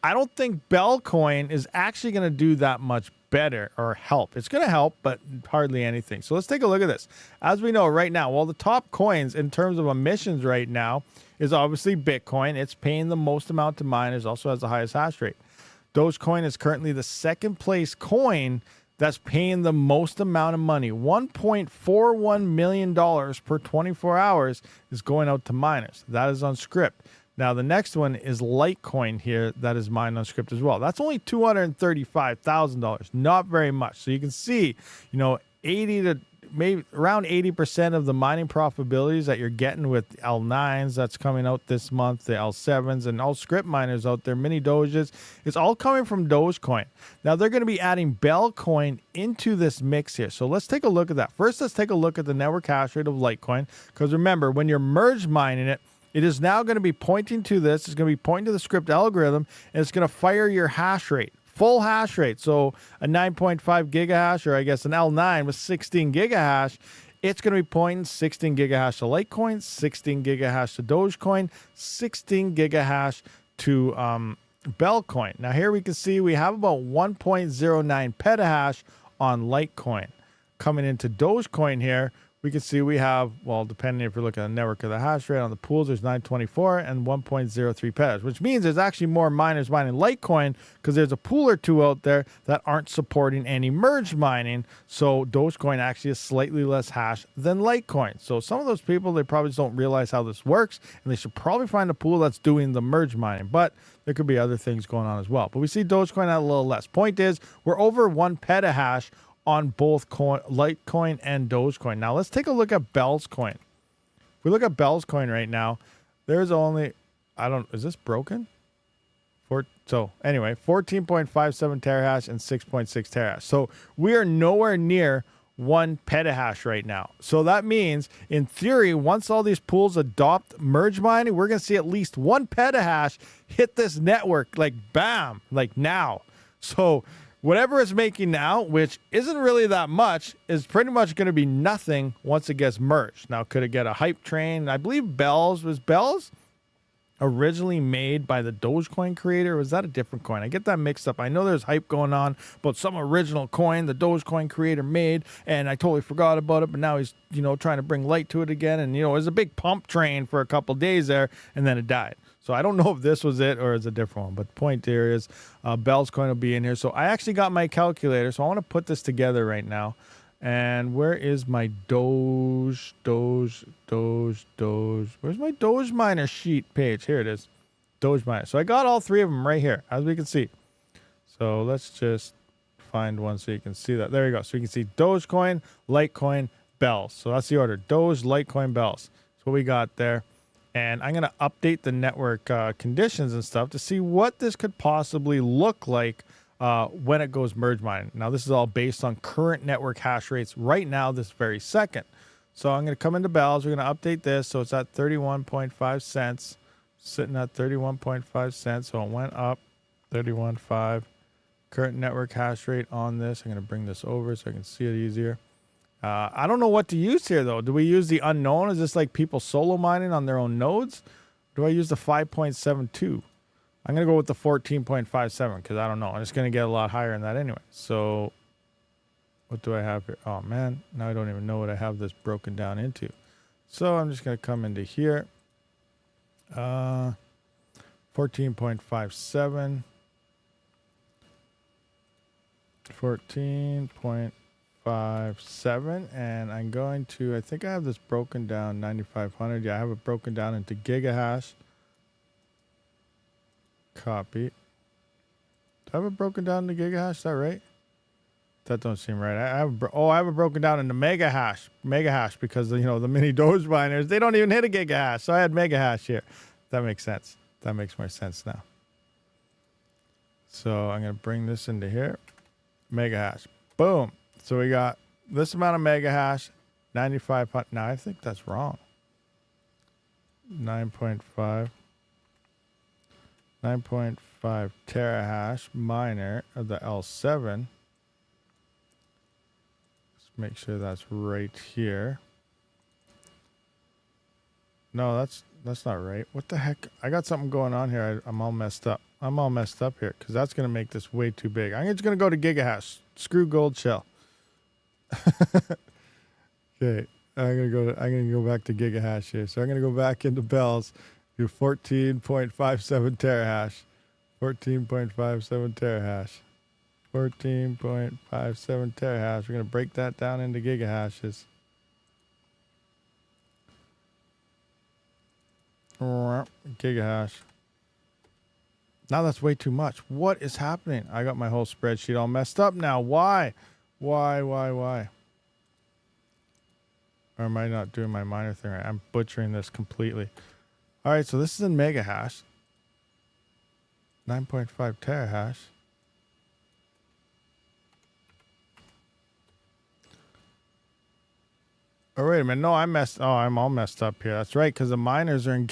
I don't think Bellcoin is actually going to do that much better or help. It's going to help, but hardly anything. So let's take a look at this. As we know right now, well, the top coins in terms of emissions right now is obviously Bitcoin. It's paying the most amount to miners, also has the highest hash rate. Dogecoin is currently the second place coin that's paying the most amount of money. $1.41 million per 24 hours is going out to miners. That is on Scrypt. Now, the next one is Litecoin here that is mined on Scrypt as well. That's only $235,000, not very much. So you can see, 80 to maybe around 80% of the mining profitabilities that you're getting with L9s that's coming out this month, the L7s, and all Scrypt miners out there, mini Doges, it's all coming from Dogecoin. Now, they're going to be adding Bellcoin into this mix here. So let's take a look at that. First, let's take a look at the network hash rate of Litecoin, because remember, when you're merge mining it, it is now going to be pointing to this. It's going to be pointing to the Scrypt algorithm, and it's going to fire your hash rate. Full hash rate. So a 9.5 gigahash, or I guess an L9 with 16 gigahash, it's going to be pointing 16 gigahash to Litecoin, 16 gigahash to Dogecoin, 16 gigahash to Bellcoin. Now here we can see we have about 1.09 petahash on Litecoin. Coming into Dogecoin here, we can see we have, well, depending if you're looking at the network of the hash rate on the pools, there's 924 and 1.03 petahash, which means there's actually more miners mining Litecoin because there's a pool or two out there that aren't supporting any merge mining. So Dogecoin actually is slightly less hash than Litecoin. So some of those people, they probably just don't realize how this works, and they should probably find a pool that's doing the merge mining. But there could be other things going on as well. But we see Dogecoin at a little less. Point is, we're over 1 petahash on both Litecoin and Dogecoin. Now let's take a look at Bell's coin. If we look at Bell's coin right now, there's only, is this broken? So anyway, 14.57 terahash and 6.6 terahash. So we are nowhere near 1 petahash right now. So that means, in theory, once all these pools adopt merge mining, we're going to see at least 1 petahash hit this network, like bam, like now. So whatever it's making now, which isn't really that much, is pretty much going to be nothing once it gets merged. Now, could it get a hype train? I believe Bell's originally made by the Dogecoin creator. Or was that a different coin? I get that mixed up. I know there's hype going on about some original coin the Dogecoin creator made, and I totally forgot about it, but now he's, trying to bring light to it again. And, it was a big pump train for a couple days there, and then it died. So I don't know if this was it or it's a different one. But the point here is Bell's coin will be in here. So I actually got my calculator. So I want to put this together right now. And where is my Doge? Where's my Doge miner sheet page? Here it is. Doge miner. So I got all three of them right here, as we can see. So let's just find one so you can see that. There you go. So you can see Dogecoin, Litecoin, Bells. So that's the order. Doge, Litecoin, Bells. That's what we got there. And I'm going to update the network conditions and stuff to see what this could possibly look like when it goes merge mining. Now, this is all based on current network hash rates right now, this very second. So I'm going to come into Bells. We're going to update this. So it's at 31.5 cents, sitting at 31.5 cents. So it went up 31.5. Current network hash rate on this. I'm going to bring this over so I can see it easier. I don't know what to use here, though. Do we use the unknown? Is this like people solo mining on their own nodes? Do I use the 5.72? I'm going to go with the 14.57 because I don't know. I'm just going to get a lot higher than that anyway. So what do I have here? Oh, man. Now I don't even know what I have this broken down into. So I'm just going to come into here. 14.57. 14.57, and I'm going to, I think I have this broken down 9500. Yeah, I have it broken down into gigahash. Copy. Do I have it broken down into gigahash? Is that right? That don't seem right. I have it broken down into megahash because the mini Doge miners, they don't even hit a gigahash. So I had megahash here. That makes sense. That makes more sense now. So I'm going to bring this into here. Megahash. Boom. So we got this amount of megahash, 9,500. Now I think that's wrong. 9.5 terahash miner of the L7. Let's make sure that's right here. No, that's not right. What the heck? I got something going on here. I'm all messed up. I'm all messed up here because that's going to make this way too big. I'm just going to go to gigahash. Screw gold shell. Okay, I'm gonna go back to gigahash here. So I'm gonna go back into Bells, do 14.57 terahash. 14.57 terahash. 14.57 terahash. We're going to break that down into gigahashes. Gigahash. Now that's way too much. What is happening? I got my whole spreadsheet all messed up now. Why? Why? Or am I not doing my miner thing right? I'm butchering this completely. All right, so this is in megahash. 9.5 terahash. Oh, wait a minute. No, I'm all messed up here. That's right, because the miners are in...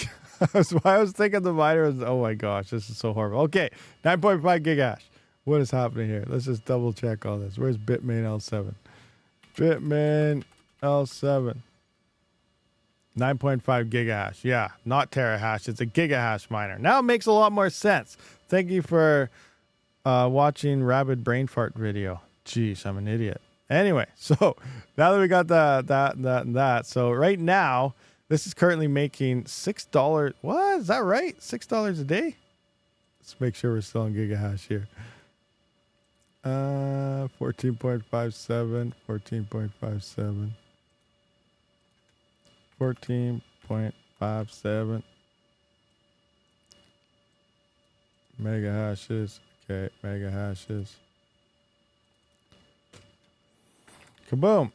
That's why I was thinking the miner was... Oh, my gosh. This is so horrible. Okay, 9.5 gigahash. What is happening here? Let's just double check all this. Where's Bitmain L7? Bitmain L7. 9.5 gigahash. Yeah, not terahash. It's a gigahash miner. Now it makes a lot more sense. Thank you for watching Rabid brain fart video. Jeez, I'm an idiot. Anyway, so now that we got that. So right now, this is currently making $6. What? Is that right? $6 a day? Let's make sure we're still in gigahash here. 14.57, 14.57. 14.57 megahashes. Okay, megahashes. Kaboom.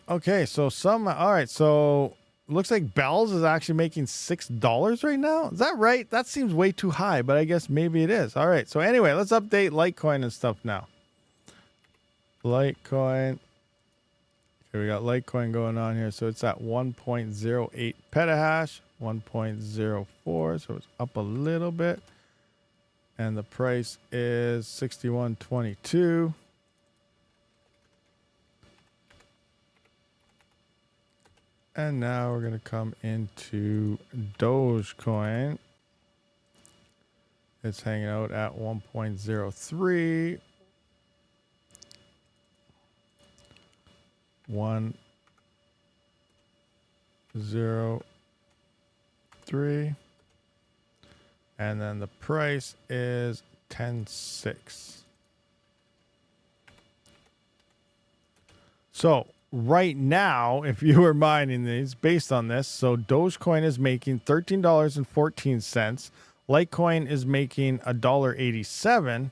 Okay, so all right, so looks like Bells is actually making $6 right now. Is that right? That seems way too high, but I guess maybe it is. All right, so anyway, let's update Litecoin and stuff now. Litecoin. Okay, we got Litecoin going on here. So it's at 1.08 petahash, 1.04. So it's up a little bit. And the price is 61.22. And now we're going to come into Dogecoin. It's hanging out at 1.03. 1.03. And then the price is 10.6. So right now, if you were mining these based on this, so Dogecoin is making $13.14. Litecoin is making $1.87.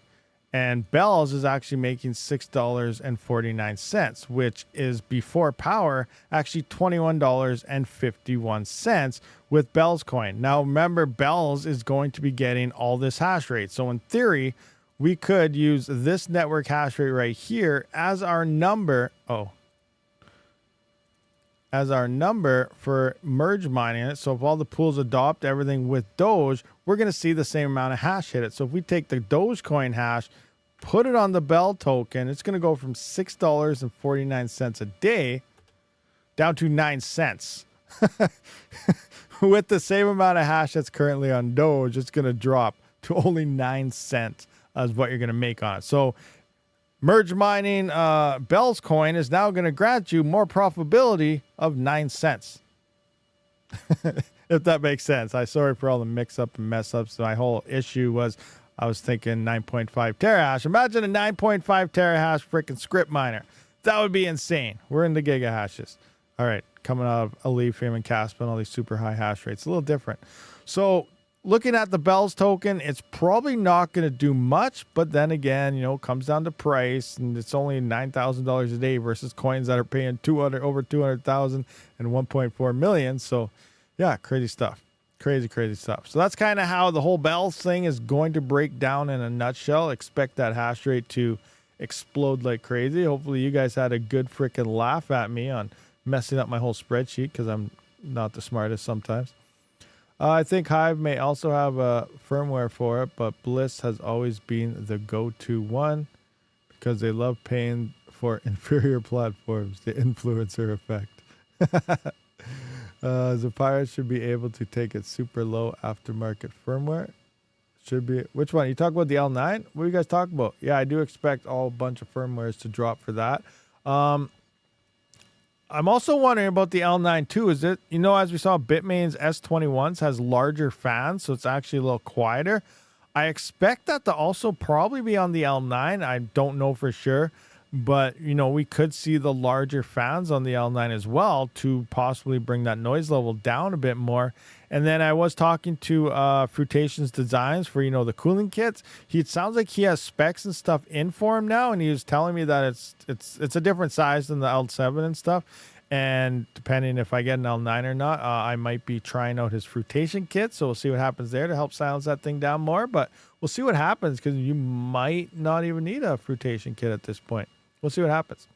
And Bells is actually making $6.49, which is before power, actually $21.51 with Bells coin. Now, remember, Bells is going to be getting all this hash rate. So in theory, we could use this network hash rate right here as our number. As our number for merge mining it. So if all the pools adopt everything with Doge, we're going to see the same amount of hash hit it. So if we take the Dogecoin hash, put it on the Bell token, it's going to go from $6.49 a day down to 9 cents. With the same amount of hash that's currently on Doge, it's going to drop to only 9 cents as what you're going to make on it. So merge mining Bell's coin is now going to grant you more profitability of 9 cents. If that makes sense. I'm sorry for all the mix up and mess ups. My whole issue was I was thinking 9.5 terahash. Imagine a 9.5 terahash freaking Scrypt miner. That would be insane. We're in the gigahashes. All right, coming out of Alephium and Kaspa and all these super high hash rates. A little different. So looking at the Bells token, it's probably not going to do much, but then again, you know, it comes down to price, and it's only $9,000 a day versus coins that are paying over 200,000 and 1.4 million. So, yeah, crazy stuff. Crazy stuff. So that's kind of how the whole Bells thing is going to break down in a nutshell. Expect that hash rate to explode like crazy. Hopefully you guys had a good freaking laugh at me on messing up my whole spreadsheet because I'm not the smartest sometimes. I think Hive may also have a firmware for it, but Bliss has always been the go-to one because they love paying for inferior platforms, the influencer effect. Zapira should be able to take it super low aftermarket firmware. Should be. Which one? You talk about the L9? What are you guys talking about? Yeah, I do expect a bunch of firmwares to drop for that. I'm also wondering about the L9 too. Is it, you know, as we saw, Bitmain's S21s has larger fans, so it's actually a little quieter. I expect that to also probably be on the L9. I don't know for sure, but we could see the larger fans on the L9 as well to possibly bring that noise level down a bit more. And then I was talking to Frutations Designs for the cooling kits. It sounds like he has specs and stuff in for him now, and he was telling me that it's a different size than the L7 and stuff. And depending if I get an L9 or not, I might be trying out his fruitation kit. So we'll see what happens there to help silence that thing down more. But we'll see what happens because you might not even need a fruitation kit at this point. We'll see what happens.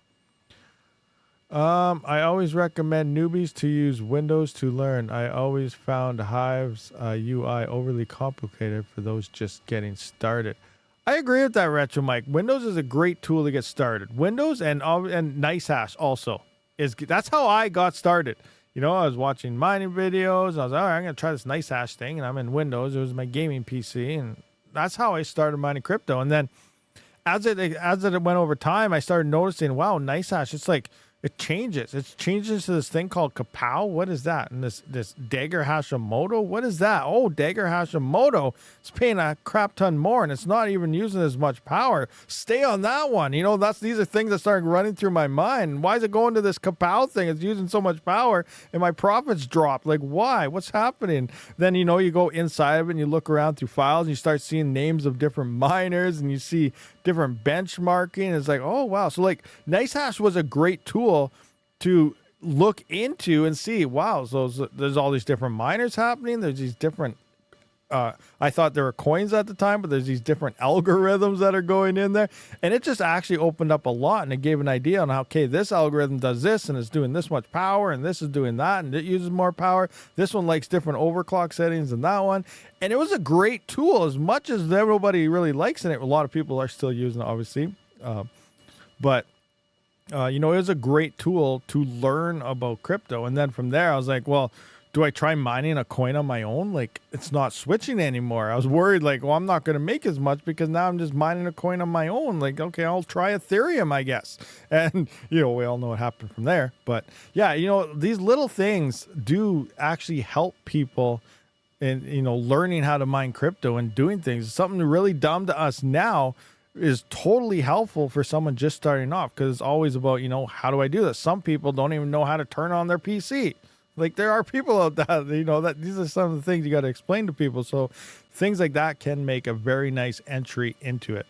I always recommend newbies to use Windows to learn. I always found Hive's UI overly complicated for those just getting started. I agree with that, Retro Mike. Windows is a great tool to get started. Windows and Nethash also. That's how I got started. I was watching mining videos. I was like, all right, I'm going to try this Nethash thing. And I'm in Windows. It was my gaming PC. And that's how I started mining crypto. And then as it went over time, I started noticing, wow, Nethash, it's like, it changes. It changes to this thing called Kapow. What is that? And this Dagger Hashimoto. What is that? Oh, Dagger Hashimoto. It's paying a crap ton more, and it's not even using as much power. Stay on that one. These are things that started running through my mind. Why is it going to this Kapow thing? It's using so much power, and my profits dropped. Like, why? What's happening? Then, you go inside of it, and you look around through files, and you start seeing names of different miners, and you see different benchmarking. It's like, oh, wow. So, Nethash was a great tool to look into and see, wow, so there's all these different miners happening. There's these different, I thought there were coins at the time, but there's these different algorithms that are going in there. And it just actually opened up a lot, and it gave an idea on how, okay, this algorithm does this, and it's doing this much power, and this is doing that, and it uses more power. This one likes different overclock settings than that one. And it was a great tool. As much as everybody really likes it, a lot of people are still using it, obviously. But it was a great tool to learn about crypto. And then from there, I was like, well, do I try mining a coin on my own? Like, it's not switching anymore. I was worried, I'm not going to make as much because now I'm just mining a coin on my own. Like, okay, I'll try Ethereum, I guess. And, we all know what happened from there. But yeah, these little things do actually help people in, learning how to mine crypto and doing things. Something really dumb to us now is totally helpful for someone just starting off, because it's always about, how do I do this? Some people don't even know how to turn on their PC. Like, there are people out there, that these are some of the things you got to explain to people. So things like that can make a very nice entry into it.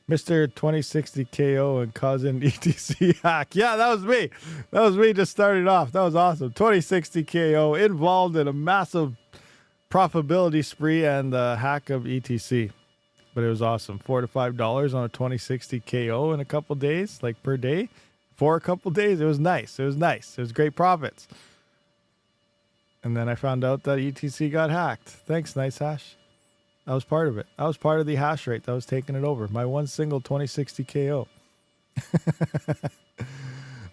Mr. 2060 KO and cousin ETC hack. Yeah, that was me. That was me just starting off. That was awesome. 2060 KO involved in a massive profitability spree and the hack of ETC. But it was awesome. $4 to $5 on a 2060 KO in a couple days, per day, for a couple days. It was nice. It was great profits. And then I found out that ETC got hacked. Thanks, Nethash. That was part of it. I was part of the hash rate that was taking it over. My one single 2060 KO.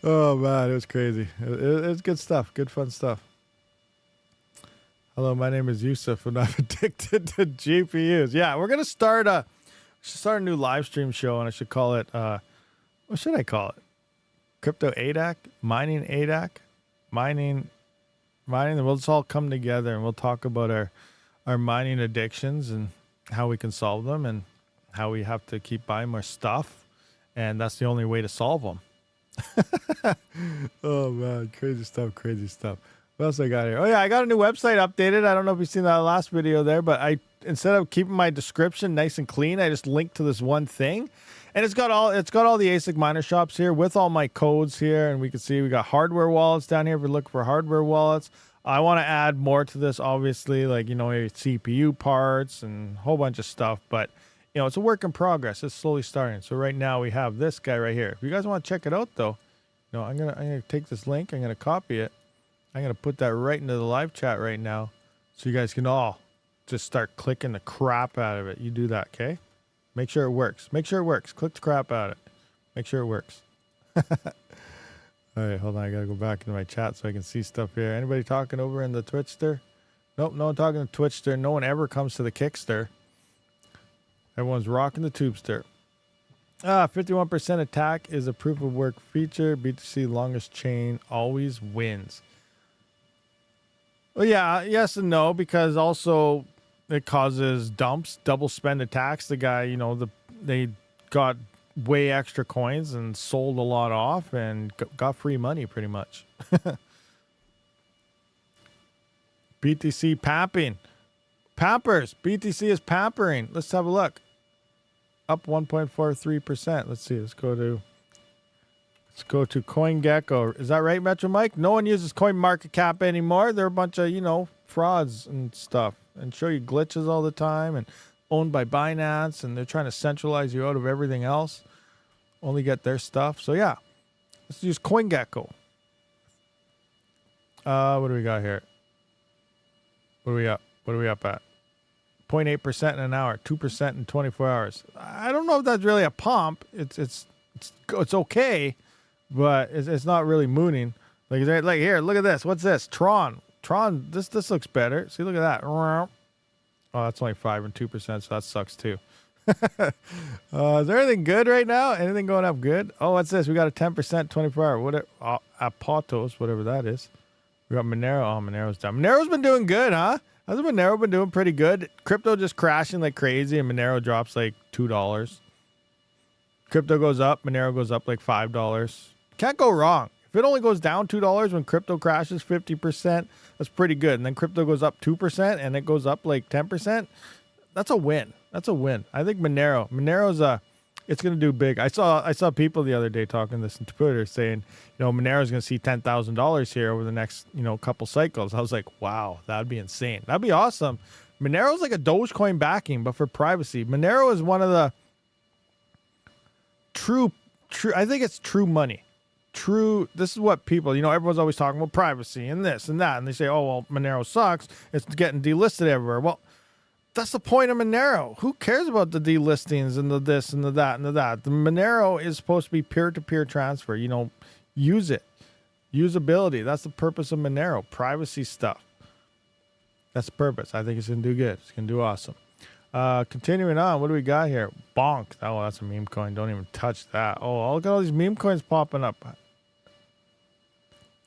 Oh man, it was crazy. It was good stuff. Good fun stuff. Hello, my name is Yusuf, and I'm addicted to GPUs. Yeah, we're gonna start a new live stream show, and I should call it what should I call it? Crypto ADAC, mining ADAC, mining. And we'll just all come together, and we'll talk about our mining addictions and how we can solve them, and how we have to keep buying more stuff, and that's the only way to solve them. Oh man, crazy stuff. What else I got here? Oh yeah, I got a new website updated. I don't know if you've seen that last video there, but instead of keeping my description nice and clean, I just linked to this one thing. And it's got all the ASIC miner shops here with all my codes here, and we can see we got hardware wallets down here if you're looking for hardware wallets. I want to add more to this, obviously, CPU parts and a whole bunch of stuff, but it's a work in progress. It's slowly starting. So right now we have this guy right here. If you guys want to check it out though, I'm gonna take this link, I'm gonna copy it. I'm going to put that right into the live chat right now so you guys can all just start clicking the crap out of it. You do that, okay? Make sure it works. Click the crap out of it. Make sure it works. All right, hold on. I got to go back into my chat so I can see stuff here. Anybody talking over in the Twitchster? Nope, no one talking to Twitchster. No one ever comes to the Kickster. Everyone's rocking the Tubester. 51% attack is a proof of work feature. BTC longest chain always wins. Well, yeah, yes and no, because also it causes dumps, double spend attacks. The guy, they got way extra coins and sold a lot off and got free money pretty much. BTC pamping. Pampers. BTC is pampering. Let's have a look. Up 1.43%. Let's see. Let's go to CoinGecko. Is that right, Metro Mike? No one uses CoinMarketCap anymore. They're a bunch of, frauds and stuff and show you glitches all the time and owned by Binance, and they're trying to centralize you out of everything else. Only get their stuff. So yeah, let's use CoinGecko. What do we got here? What are we up? What are we up at? 0.8% in an hour, 2% in 24 hours. I don't know if that's really a pump. It's okay, but it's not really mooning. Like here, look at this. What's this? Tron. This looks better. See, look at that. Oh, that's only 5 and 2%, so that sucks too. Is there anything good right now? Anything going up good? Oh, what's this? We got a 10% 24 hour. What? Apotos, whatever that is. We got Monero. Oh, Monero's down. Monero's been doing good, huh? Hasn't Monero been doing pretty good? Crypto just crashing like crazy, and Monero drops like $2. Crypto goes up, Monero goes up like $5. Can't go wrong. If it only goes down $2 when crypto crashes 50%, that's pretty good. And then crypto goes up 2% and it goes up like 10%. That's a win. That's a win. I think Monero's it's going to do big. I saw people the other day talking this on Twitter saying, Monero's going to see $10,000 here over the next, couple cycles. I was like, wow, that'd be insane. That'd be awesome. Monero's like a Dogecoin backing, but for privacy. Monero is one of the true, I think it's true money. This is what people, everyone's always talking about privacy and this and that. And they say, oh, well, Monero sucks. It's getting delisted everywhere. Well, that's the point of Monero. Who cares about the delistings and the this and the that and the that? The Monero is supposed to be peer-to-peer transfer. Use it. Usability. That's the purpose of Monero. Privacy stuff. That's the purpose. I think it's going to do good. It's going to do awesome. Continuing on, what do we got here? Bonk. Oh, that's a meme coin. Don't even touch that. Oh, look at all these meme coins popping up.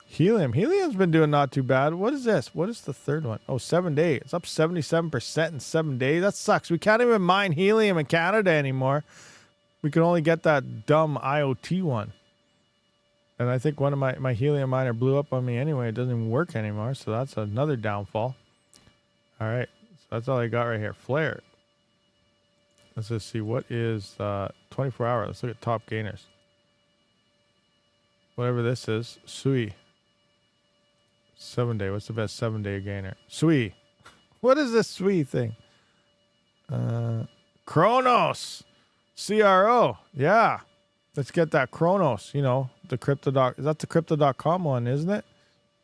Helium's been doing not too bad. What is this? What is the third one? Oh, 7 days. It's up 77% in 7 days. That sucks. We can't even mine helium in Canada anymore. We can only get that dumb IoT one. And I think one of my helium miner blew up on me anyway. It doesn't even work anymore. So that's another downfall. All right. So that's all I got right here. Flare. Let's just see. What is 24 hour? Let's look at top gainers. Whatever this is. Sui. 7 day. What's the best 7 day gainer? Sui. What is this Sui thing? Kronos. CRO. Yeah. Let's get that Kronos. The crypto. Is that the crypto.com one, isn't it?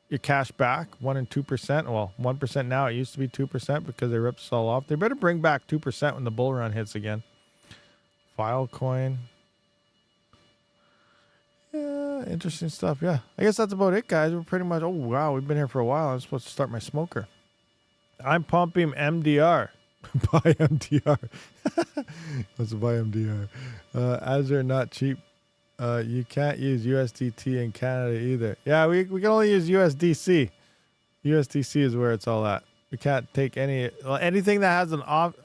Your cash back. 1 and 2%. Well, 1% now. It used to be 2% because they ripped us all off. They better bring back 2% when the bull run hits again. Filecoin. Yeah, interesting stuff. Yeah, I guess that's about it, guys. We're pretty much. Oh wow, we've been here for a while. I'm supposed to start my smoker. I'm pumping MDR. Buy MDR. Let's buy MDR. As they're not cheap. You can't use USDT in Canada either. Yeah, we can only use USDC. USDC is where it's all at. We can't take anything that has an off.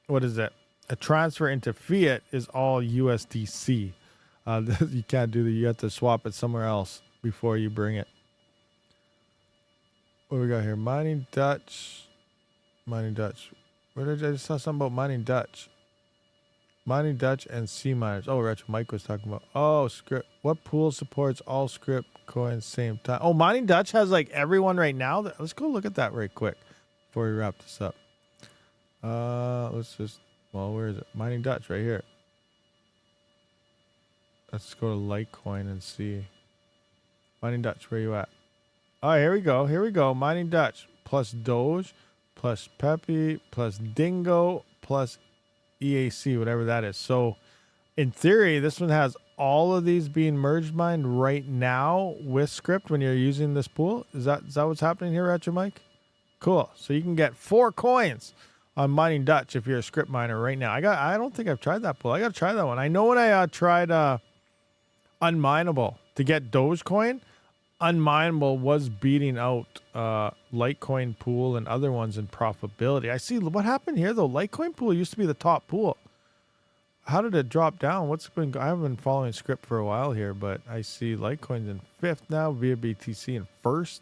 What is it? A transfer into fiat is all USDC. You can't do that. You have to swap it somewhere else before you bring it. What do we got here? Mining Dutch. Where did I just saw something about Mining Dutch? Mining Dutch and C miners. Oh, Retro Mike was talking about. Oh, Scrypt. What pool supports all Scrypt coins same time? Oh, Mining Dutch has like everyone right now. Let's go look at that right quick before we wrap this up. Where is it? Mining Dutch right here. Let's go to Litecoin and see. Mining Dutch, where you at? Oh, here we go. Mining Dutch plus Doge plus Pepe plus Dingo plus EAC, whatever that is. So in theory, this one has all of these being merged mined right now with Scrypt when you're using this pool. Is that what's happening here, Retro Mike? Cool. So you can get 4 coins on Mining Dutch if you're a Scrypt miner right now. I don't think I've tried that pool. I got to try that one. I know when I tried Unminable to get Dogecoin, Unminable was beating out Litecoin Pool and other ones in profitability. I see what happened here though. Litecoin Pool used to be the top pool. How did it drop down? I haven't been following Scrypt for a while here, but I see Litecoin's in 5th now, via BTC in 1st.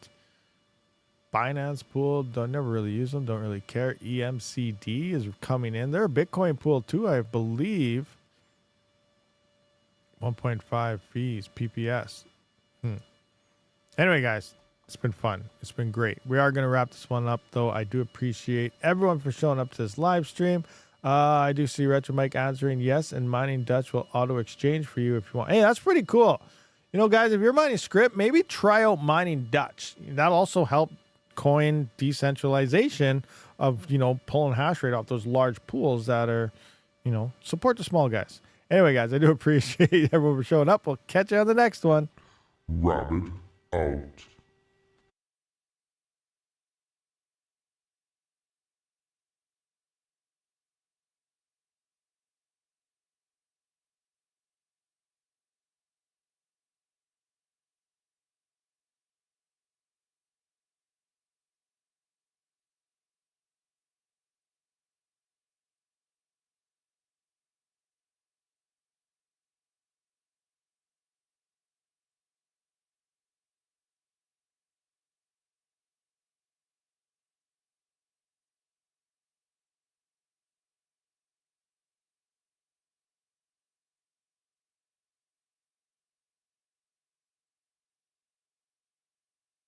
Binance Pool, don't never really use them, don't really care. EMCD is coming in. They're a Bitcoin pool too, I believe. 1.5 fees, PPS. Anyway, guys, it's been fun. It's been great. We are going to wrap this one up, though. I do appreciate everyone for showing up to this live stream. I do see Retro Mike answering yes, and Mining Dutch will auto exchange for you if you want. Hey, that's pretty cool. You know, guys, if you're mining Scrypt, maybe try out Mining Dutch. That'll also help coin decentralization of, you know, pulling hash rate off those large pools that are, you know, support the small guys. Anyway, guys, I do appreciate everyone for showing up. We'll catch you on the next one. Rabid out.